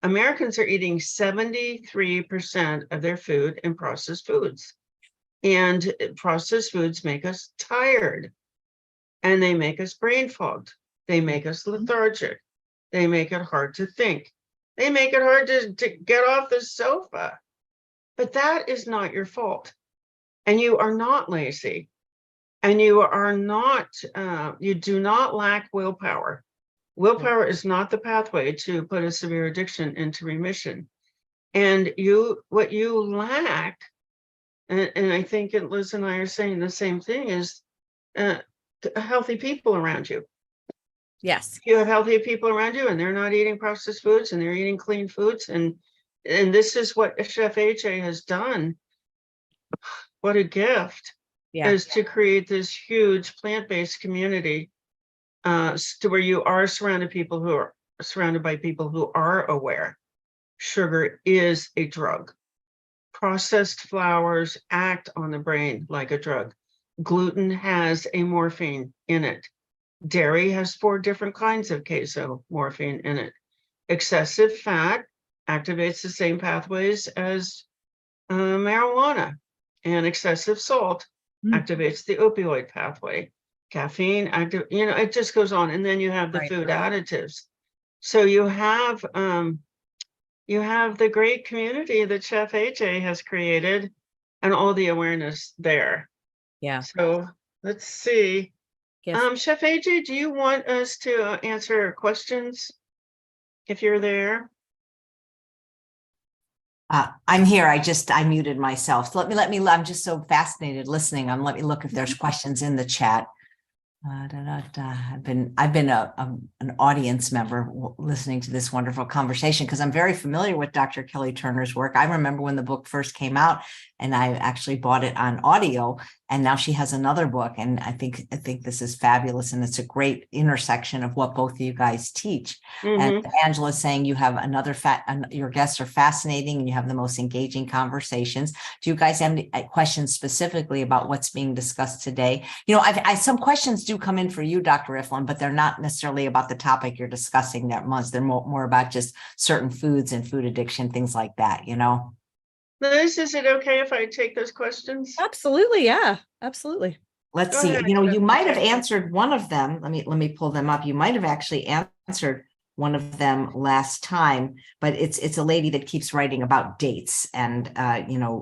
Speaker 2: Americans are eating 73% of their food in processed foods. And processed foods make us tired, and they make us brain fogged. They make us lethargic. They make it hard to think. They make it hard to get off the sofa. But that is not your fault. And you are not lazy. And you are not, you do not lack willpower. Willpower is not the pathway to put a severe addiction into remission. And what you lack, and I think Liz and I are saying the same thing, is healthy people around you.
Speaker 3: Yes.
Speaker 2: You have healthy people around you, and they're not eating processed foods, and they're eating clean foods. And this is what Chef AJ has done. What a gift.
Speaker 3: Yeah.
Speaker 2: Is to create this huge plant-based community, to where you are surrounded by people who are aware. Sugar is a drug. Processed flours act on the brain like a drug. Gluten has a morphine in it. Dairy has 4 different kinds of queso morphine in it. Excessive fat activates the same pathways as marijuana, and excessive salt activates the opioid pathway. Caffeine, it just goes on. And then you have the food additives. So you have the great community that Chef AJ has created, and all the awareness there.
Speaker 3: Yeah.
Speaker 2: So let's see.
Speaker 3: Yes.
Speaker 2: Chef AJ, do you want us to answer questions if you're there?
Speaker 1: I'm here. I muted myself. So let me, I'm just so fascinated listening. Let me look if there's questions in the chat. I've been an audience member listening to this wonderful conversation because I'm very familiar with Dr. Kelly Turner's work. I remember when the book first came out, and I actually bought it on audio, and now she has another book. And I think this is fabulous, and it's a great intersection of what both of you guys teach. And Angela's saying you have your guests are fascinating, and you have the most engaging conversations. Do you guys have any questions specifically about what's being discussed today? Some questions do come in for you, Dr. Ifland, but they're not necessarily about the topic you're discussing that month. They're more about just certain foods and food addiction, things like that,
Speaker 2: Liz, is it okay if I take those questions?
Speaker 3: Absolutely. Yeah, absolutely.
Speaker 1: Let's see. You might have answered one of them. Let me pull them up. You might have actually answered one of them last time, but it's a lady that keeps writing about dates and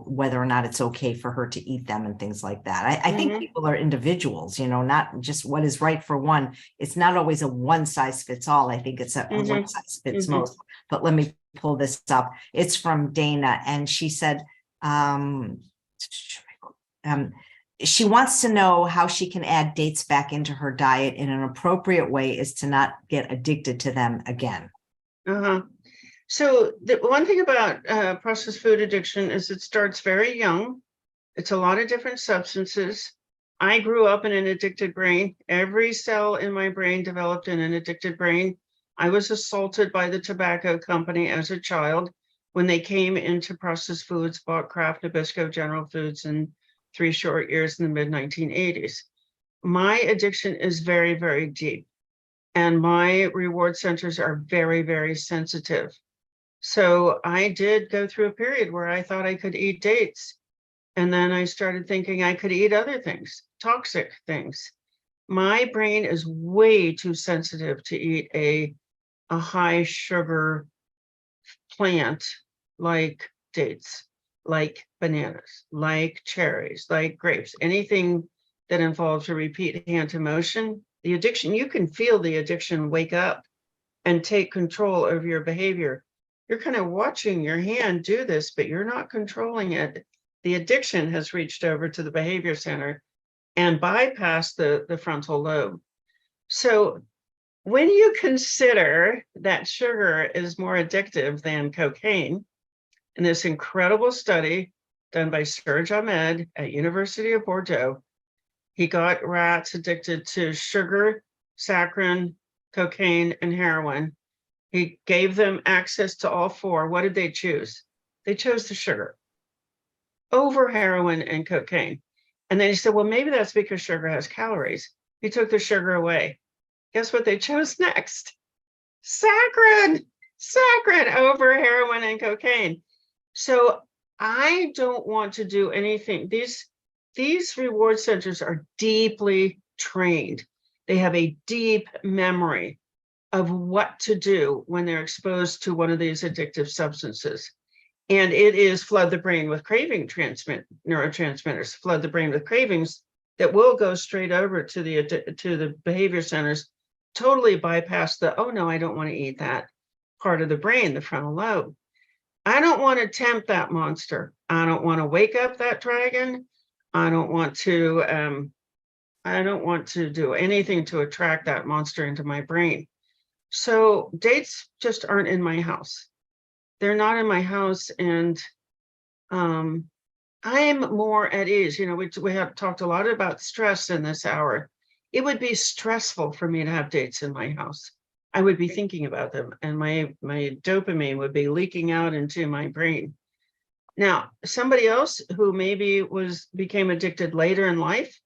Speaker 1: whether or not it's okay for her to eat them and things like that. I think people are individuals, not just what is right for one. It's not always a one size fits all. I think it's a one size fits most. But let me pull this up. It's from Dana, and she said she wants to know how she can add dates back into her diet in an appropriate way is to not get addicted to them again.
Speaker 2: So the one thing about processed food addiction is it starts very young. It's a lot of different substances. I grew up in an addicted brain. Every cell in my brain developed in an addicted brain. I was assaulted by the tobacco company as a child when they came into processed foods, bought Kraft, Nabisco, General Foods, and 3 short years in the mid-1980s. My addiction is very, very deep, and my reward centers are very, very sensitive. So I did go through a period where I thought I could eat dates, And then I started thinking I could eat other things, toxic things. My brain is way too sensitive to eat a high sugar plant like dates, like bananas, like cherries, like grapes, anything that involves a repeat hand to motion. The addiction, you can feel the addiction wake up and take control over your behavior. You're kind of watching your hand do this, but you're not controlling it. The addiction has reached over to the behavior center and bypassed the frontal lobe. So when you consider that sugar is more addictive than cocaine, in this incredible study done by Serge Ahmed at University of Bordeaux, he got rats addicted to sugar, saccharin, cocaine, and heroin. He gave them access to all four. What did they choose? They chose the sugar over heroin and cocaine. And then he said, well, maybe that's because sugar has calories. He took the sugar away. Guess what they chose next? Saccharin over heroin and cocaine. So I don't want to do anything. These reward centers are deeply trained. They have a deep memory of what to do when they're exposed to one of these addictive substances. And it is flood the brain with craving neurotransmitters, flood the brain with cravings that will go straight over to the behavior centers, totally bypass the, oh no, I don't want to eat that part of the brain, the frontal lobe. I don't want to tempt that monster. I don't want to wake up that dragon. I don't want to do anything to attract that monster into my brain. So dates just aren't in my house. They're not in my house, and I'm more at ease. You know, we have talked a lot about stress in this hour. It would be stressful for me to have dates in my house. I would be thinking about them, and my dopamine would be leaking out into my brain. Now, somebody else who maybe became addicted later in life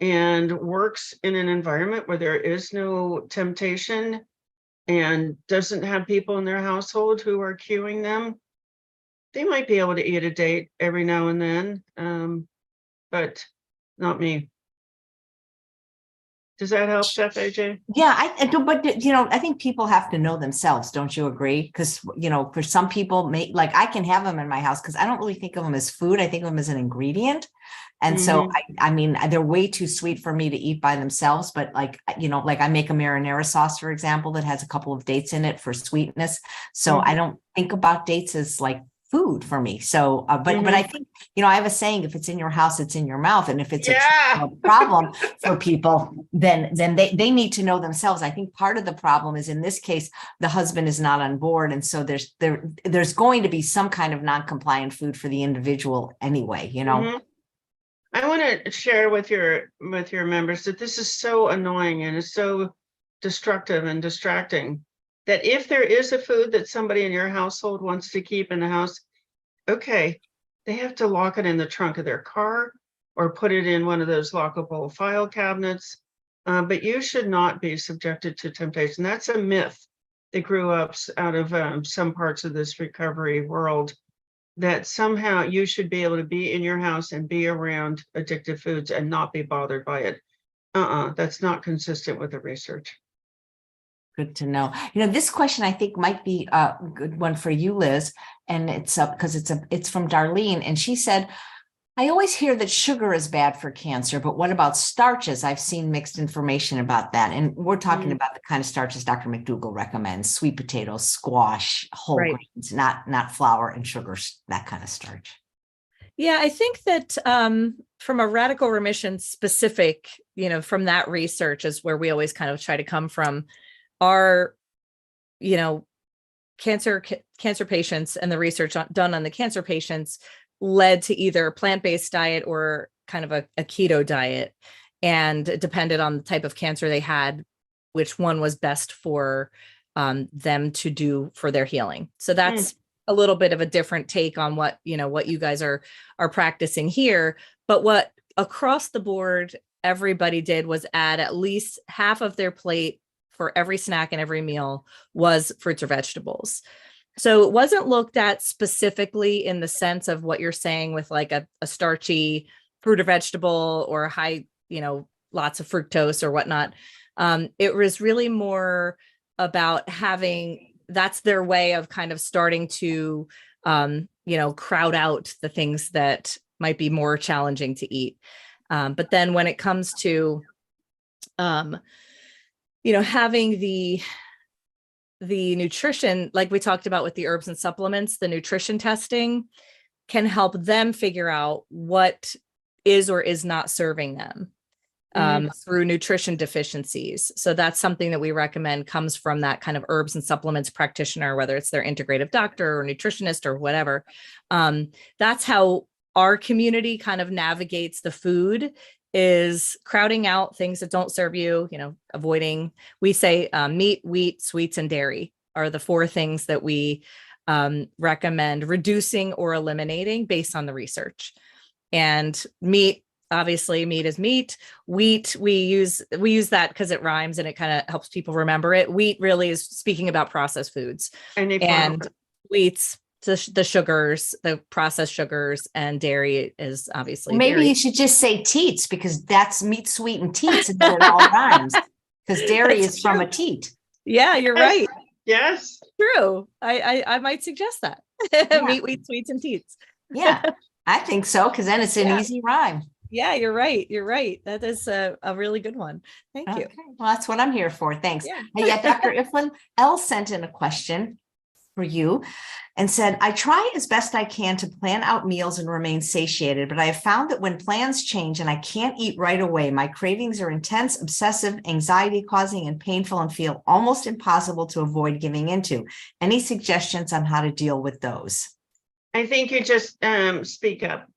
Speaker 2: and works in an environment where there is no temptation and doesn't have people in their household who are cueing them, they might be able to eat a date every now and then, but not me. Does that help, Chef AJ?
Speaker 1: Yeah, I do, but you know, I think people have to know themselves. Don't you agree? Because, you know, for some people, like I can have them in my house because I don't really think of them as food. I think of them as an ingredient. And so, I mean, they're way too sweet for me to eat by themselves. But like, you know, like I make a marinara sauce, for example, that has a couple of dates in it for sweetness. So I don't think about dates as like food for me. So, but I think, you know, I have a saying, if it's in your house, it's in your mouth. And if it's a problem for people, then they need to know themselves. I think part of the problem is, in this case, the husband is not on board. And so there's going to be some kind of non-compliant food for the individual anyway, you know?
Speaker 2: I want to share with your members that this is so annoying and is so destructive and distracting, that if there is a food that somebody in your household wants to keep in the house, okay, they have to lock it in the trunk of their car or put it in one of those lockable file cabinets. But you should not be subjected to temptation. That's a myth that grew up out of some parts of this recovery world, that somehow you should be able to be in your house and be around addictive foods and not be bothered by it. That's not consistent with the research.
Speaker 1: Good to know. You know, this question I think might be a good one for you, Liz, and it's up because it's from Darlene, and she said, I always hear that sugar is bad for cancer, but what about starches? I've seen mixed information about that. And we're talking about the kind of starches Dr. McDougall recommends: sweet potatoes, squash, whole grains, not flour and sugars, that kind of starch.
Speaker 3: Yeah, I think that from a radical remission specific, you know, from that research is where we always kind of try to come from. Our, you know, cancer patients and the research done on the cancer patients led to either a plant-based diet or kind of a keto diet, and it depended on the type of cancer they had, which one was best for them to do for their healing. So that's a little bit of a different take on what you guys are practicing here. But what across the board everybody did was add at least half of their plate for every snack and every meal was fruits or vegetables. So it wasn't looked at specifically in the sense of what you're saying with like a starchy fruit or vegetable or high, lots of fructose or whatnot. It was really more about having, that's their way of kind of starting to, crowd out the things that might be more challenging to eat. But then when it comes to, having the nutrition, like we talked about with the herbs and supplements, the nutrition testing can help them figure out what is or is not serving them through nutrition deficiencies. So that's something that we recommend comes from that kind of herbs and supplements practitioner, whether it's their integrative doctor or nutritionist or whatever. That's how our community kind of navigates the food, is crowding out things that don't serve you, avoiding, we say meat, wheat, sweets, and dairy are the 4 things that we recommend reducing or eliminating based on the research. And meat, obviously meat is meat. Wheat, we use that because it rhymes and it kind of helps people remember it. Wheat really is speaking about processed foods. And wheats, the sugars, the processed sugars, and dairy is obviously
Speaker 1: maybe
Speaker 3: dairy.
Speaker 1: you should just say teats, because that's meat, sweet, and teats, and then it all rhymes. Because dairy is from a teat.
Speaker 3: Yeah, you're right.
Speaker 2: Yes.
Speaker 3: True. I might suggest that.
Speaker 1: Yeah.
Speaker 3: Meat, wheat, sweets, and teats.
Speaker 1: Yeah, I think so, because then it's an easy rhyme.
Speaker 3: Yeah, you're right. You're right. That is a really good one. Thank you.
Speaker 1: Well, that's what I'm here for. Thanks.
Speaker 3: Yeah.
Speaker 1: Dr. Ifland, Elle sent in a question for you and said, I try as best I can to plan out meals and remain satiated, but I have found that when plans change and I can't eat right away, my cravings are intense, obsessive, anxiety causing, and painful, and feel almost impossible to avoid giving into. Any suggestions on how to deal with those?
Speaker 2: I think you just speak up.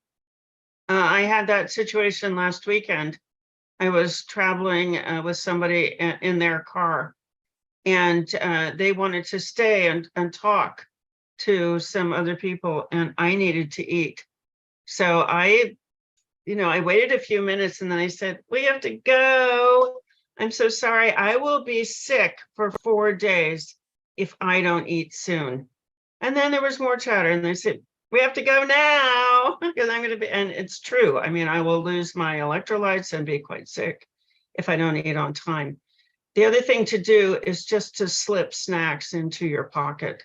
Speaker 2: I had that situation last weekend. I was traveling with somebody in their car, and they wanted to stay and talk to some other people, and I needed to eat. So I waited a few minutes, and then I said, we have to go. I'm so sorry. I will be sick for 4 days if I don't eat soon. And then there was more chatter, and they said, we have to go now because I'm going to be, and it's true. I mean, I will lose my electrolytes and be quite sick if I don't eat on time. The other thing to do is just to slip snacks into your pocket.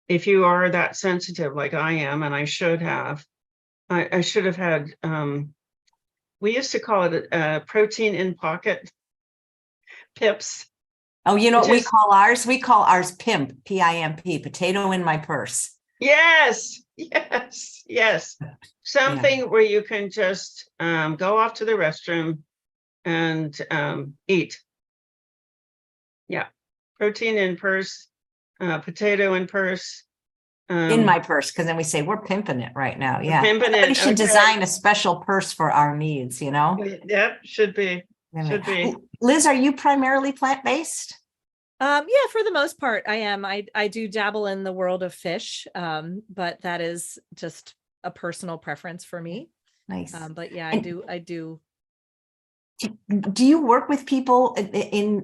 Speaker 2: If you are that sensitive like I am, and I should have, I should have had, we used to call it protein in pocket, PIPs.
Speaker 1: Oh, you know what we call ours? We call ours PIMP, P-I-M-P, potato in my purse.
Speaker 2: Yes, yes, yes. Something where you can just go off to the restroom and eat. Yeah, protein in purse, potato in purse.
Speaker 1: In my purse, because then we say we're pimping it right now. Yeah,
Speaker 2: pimping it.
Speaker 1: We should design a special purse for our needs,
Speaker 2: Yep, should be. Should be.
Speaker 1: Liz, are you primarily plant-based?
Speaker 3: Yeah, for the most part, I am. I do dabble in the world of fish, but that is just a personal preference for me.
Speaker 1: Nice.
Speaker 3: But yeah, I do.
Speaker 1: Do you work with people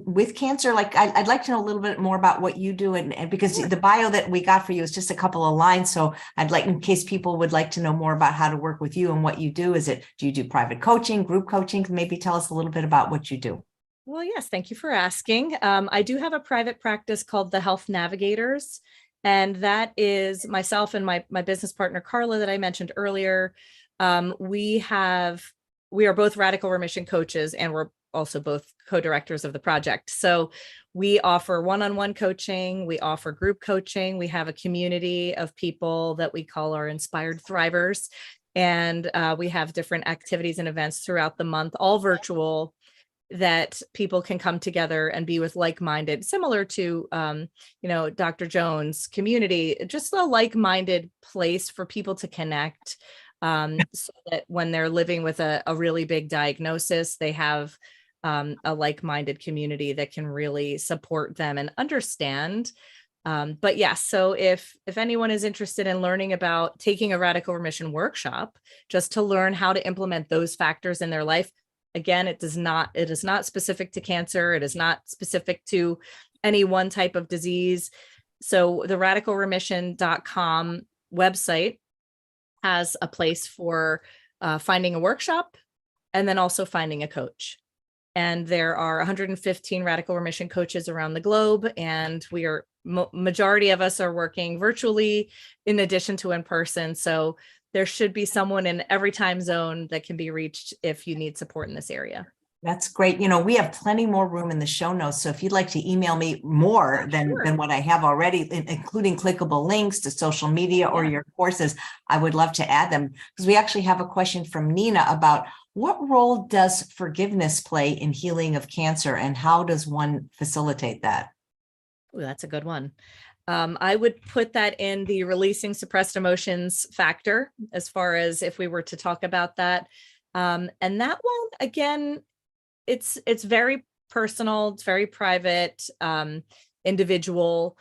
Speaker 1: with cancer? Like, I'd like to know a little bit more about what you do, and because the bio that we got for you is just a couple of lines, so I'd like, in case people would like to know more about how to work with you and what you do. Do you do private coaching, group coaching? Maybe tell us a little bit about what you do.
Speaker 3: Well, yes, thank you for asking. I do have a private practice called the Health Navigators, and that is myself and my business partner, Carla, that I mentioned earlier. We are both Radical Remission coaches, and we're also both co-directors of the project. So we offer one-on-one coaching, we offer group coaching, we have a community of people that we call our Inspired Thrivers, and we have different activities and events throughout the month, all virtual, that people can come together and be with like-minded, similar to, Dr. Joan's community, just a like-minded place for people to connect. So that when they're living with a really big diagnosis, they have a like-minded community that can really support them and understand. But yes, so if anyone is interested in learning about taking a Radical Remission workshop, just to learn how to implement those factors in their life, again, it is not specific to cancer. It is not specific to any one type of disease. So the radicalremission.com website has a place for finding a workshop and then also finding a coach. And there are 115 Radical Remission coaches around the globe, and we are majority of us are working virtually in addition to in person. So there should be someone in every time zone that can be reached if you need support in this area.
Speaker 1: That's great. You know, we have plenty more room in the show notes. So if you'd like to email me more than what I have already, including clickable links to social media or your courses, I would love to add them, because we actually have a question from Nina about what role does forgiveness play in healing of cancer, and how does one facilitate that?
Speaker 3: Ooh, that's a good one. I would put that in the releasing suppressed emotions factor, as far as if we were to talk about that. And that one, again, it's very personal, it's very private, individual.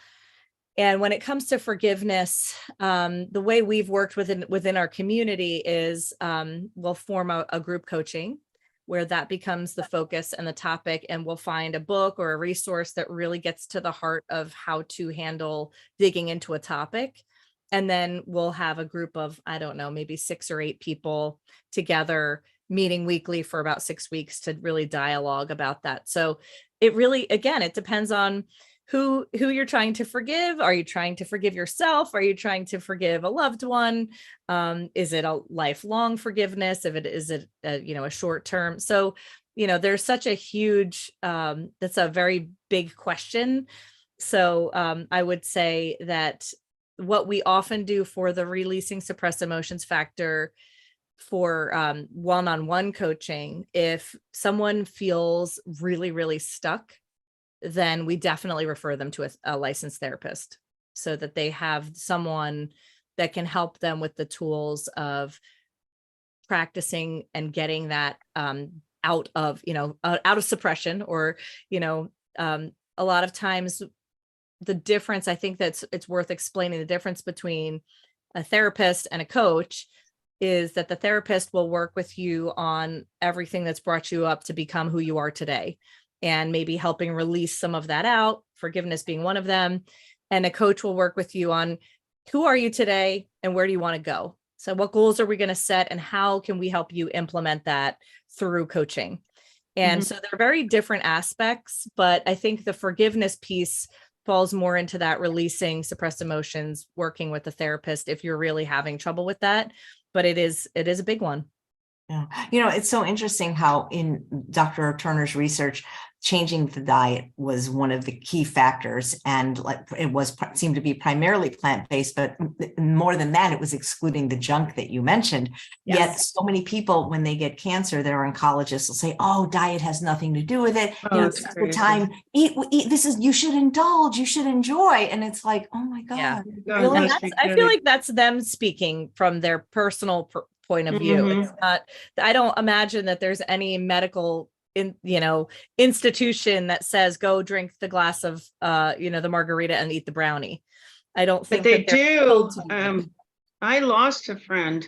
Speaker 3: And when it comes to forgiveness, the way we've worked within our community is we'll form a group coaching where that becomes the focus and the topic, and we'll find a book or a resource that really gets to the heart of how to handle digging into a topic. And then we'll have a group of, I don't know, maybe 6 or 8 people together, meeting weekly for about 6 weeks to really dialogue about that. So it really, again, it depends on who you're trying to forgive. Are you trying to forgive yourself? Are you trying to forgive a loved one? Is it a lifelong forgiveness? Is it a short term? So, there's such a huge, that's a very big question. So I would say that what we often do for the releasing suppressed emotions factor for one-on-one coaching, if someone feels really, really stuck, then we definitely refer them to a licensed therapist, so that they have someone that can help them with the tools of practicing and getting that out of suppression, or, a lot of times the difference, I think it's worth explaining the difference between a therapist and a coach is that the therapist will work with you on everything that's brought you up to become who you are today, and maybe helping release some of that out, forgiveness being one of them. And a coach will work with you on who are you today and where do you want to go? So what goals are we going to set, and how can we help you implement that through coaching? And so they're very different aspects, but I think the forgiveness piece falls more into that releasing suppressed emotions, working with a therapist if you're really having trouble with that. But it is a big one.
Speaker 1: Yeah. It's so interesting how in Dr. Turner's research, changing the diet was one of the key factors, and seemed to be primarily plant-based, but more than that, it was excluding the junk that you mentioned.
Speaker 3: Yes.
Speaker 1: Yet so many people, when they get cancer, their oncologists will say, "Oh, diet has nothing to do with it. It's the time. Eat. You should indulge. You should enjoy." And it's like, oh my God.
Speaker 3: Yeah.
Speaker 1: Really?
Speaker 3: I feel like that's them speaking from their personal point of view. It's not, I don't imagine that there's any medical institution that says go drink the glass of the margarita and eat the brownie. I don't think
Speaker 2: but they
Speaker 3: that do.
Speaker 2: I lost a friend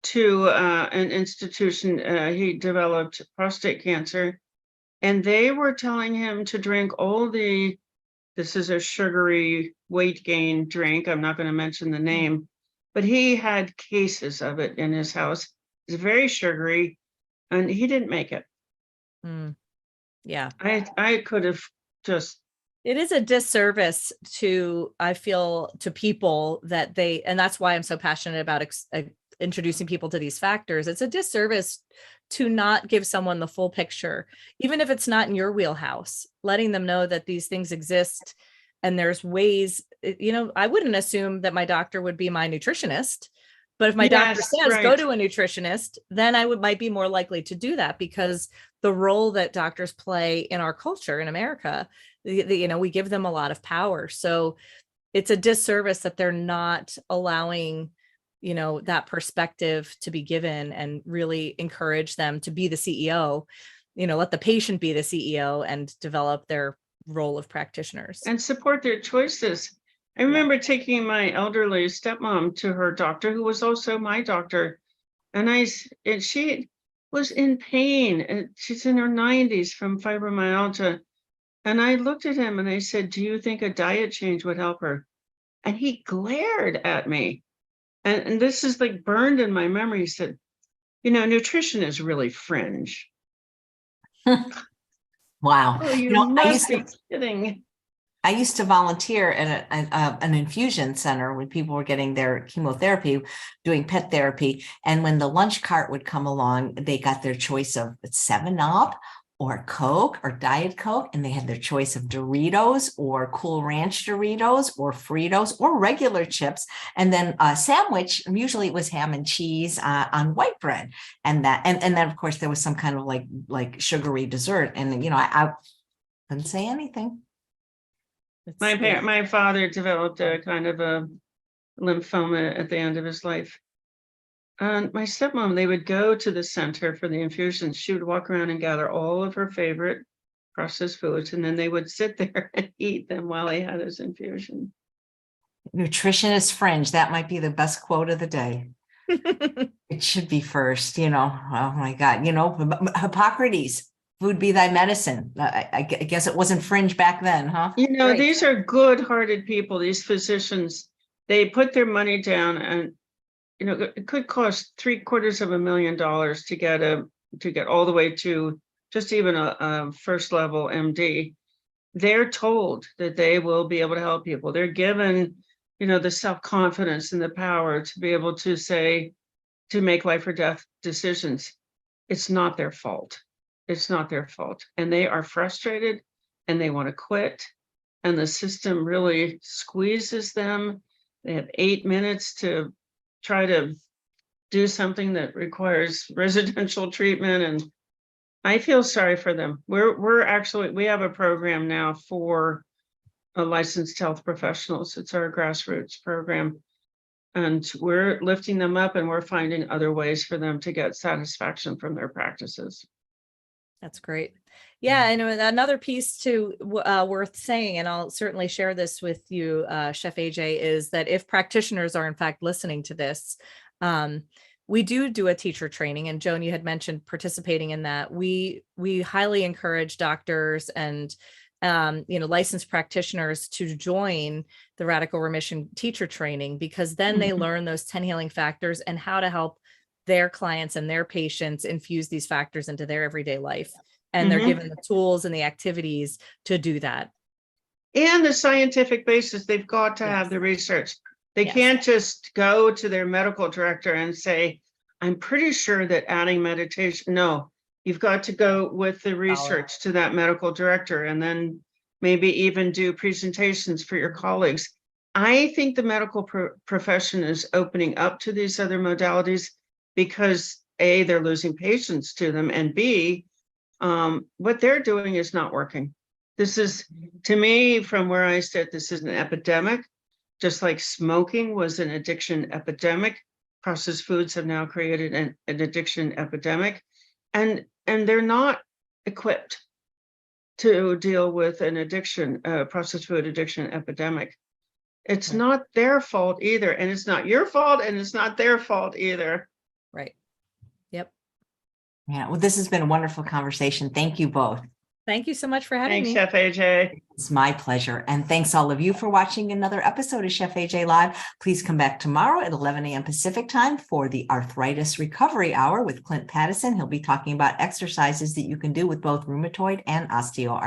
Speaker 2: to an institution. He developed prostate cancer, and they were telling him to drink this is a sugary weight gain drink. I'm not going to mention the name, but he had cases of it in his house. It's very sugary, and he didn't make it.
Speaker 3: Yeah.
Speaker 2: I could have just.
Speaker 3: It is a disservice I feel to people that and that's why I'm so passionate about introducing people to these factors. It's a disservice to not give someone the full picture, even if it's not in your wheelhouse, letting them know that these things exist. And there's ways, I wouldn't assume that my doctor would be my nutritionist, but if my doctor says go to a nutritionist, then I might be more likely to do that, because the role that doctors play in our culture in America, we give them a lot of power. So it's a disservice that they're not allowing, that perspective to be given, and really encourage them to be the CEO, let the patient be the CEO and develop their role of practitioners.
Speaker 2: And support their choices. I remember taking my elderly stepmom to her doctor, who was also my doctor. And she was in pain. And she's in her 90s from fibromyalgia. And I looked at him and I said, do you think a diet change would help her? And he glared at me. And this is like burned in my memory. He said, nutrition is really fringe.
Speaker 1: Wow.
Speaker 2: Oh, you
Speaker 1: I
Speaker 2: must be kidding.
Speaker 1: I used to volunteer at an infusion center when people were getting their chemotherapy, doing pet therapy. And when the lunch cart would come along, they got their choice of 7-Up or Coke or Diet Coke. And they had their choice of Doritos or Cool Ranch Doritos or Fritos or regular chips. And then a sandwich, usually it was ham and cheese on white bread. And then of course there was some kind of like sugary dessert. And, I couldn't say anything.
Speaker 2: My father developed a kind of a lymphoma at the end of his life. And my stepmom, they would go to the center for the infusions. She would walk around and gather all of her favorite processed foods, and then they would sit there and eat them while he had his infusion.
Speaker 1: Nutrition is fringe. That might be the best quote of the day. It should be first, oh my God, Hippocrates. Food be thy medicine. I guess it wasn't fringe back then, huh?
Speaker 2: Right. These are good-hearted people, these physicians. They put their money down, and it could cost $750,000 to get all the way to just even a first level MD. They're told that they will be able to help people. They're given, the self-confidence and the power to be able to say, to make life or death decisions. It's not their fault. It's not their fault. And they are frustrated and they want to quit. And the system really squeezes them. They have 8 minutes to try to do something that requires residential treatment. And I feel sorry for them. We have a program now for licensed health professionals. It's our grassroots program. And we're lifting them up and we're finding other ways for them to get satisfaction from their practices.
Speaker 3: That's great. Yeah. And another piece too worth saying, and I'll certainly share this with you, Chef AJ, is that if practitioners are in fact listening to this, we do a teacher training. And Joan, you had mentioned participating in that. We highly encourage doctors and licensed practitioners to join the Radical Remission teacher training, because then they learn those 10 healing factors and how to help their clients and their patients infuse these factors into their everyday life. And they're given the tools and the activities to do that.
Speaker 2: And the scientific basis, they've got to have the research. They can't just go to their medical director and say, I'm pretty sure that adding meditation, no, you've got to go with the research to that medical director and then maybe even do presentations for your colleagues. I think the medical profession is opening up to these other modalities because A, they're losing patients to them, and B, what they're doing is not working. This is, to me, from where I sit, this is an epidemic. Just like smoking was an addiction epidemic, processed foods have now created an addiction epidemic, and they're not equipped to deal with an addiction, processed food addiction epidemic. It's not their fault either, and it's not your fault, and it's not their fault either.
Speaker 3: Right. Yep.
Speaker 1: Yeah. Well, this has been a wonderful conversation. Thank you both.
Speaker 3: Thank you so much for having me.
Speaker 2: Thanks, Chef AJ.
Speaker 1: It's my pleasure. And thanks all of you for watching another episode of Chef AJ Live. Please come back tomorrow at 11 a.m. Pacific time for the Arthritis Recovery Hour with Clint Pattison. He'll be talking about exercises that you can do with both rheumatoid and osteoarthritis.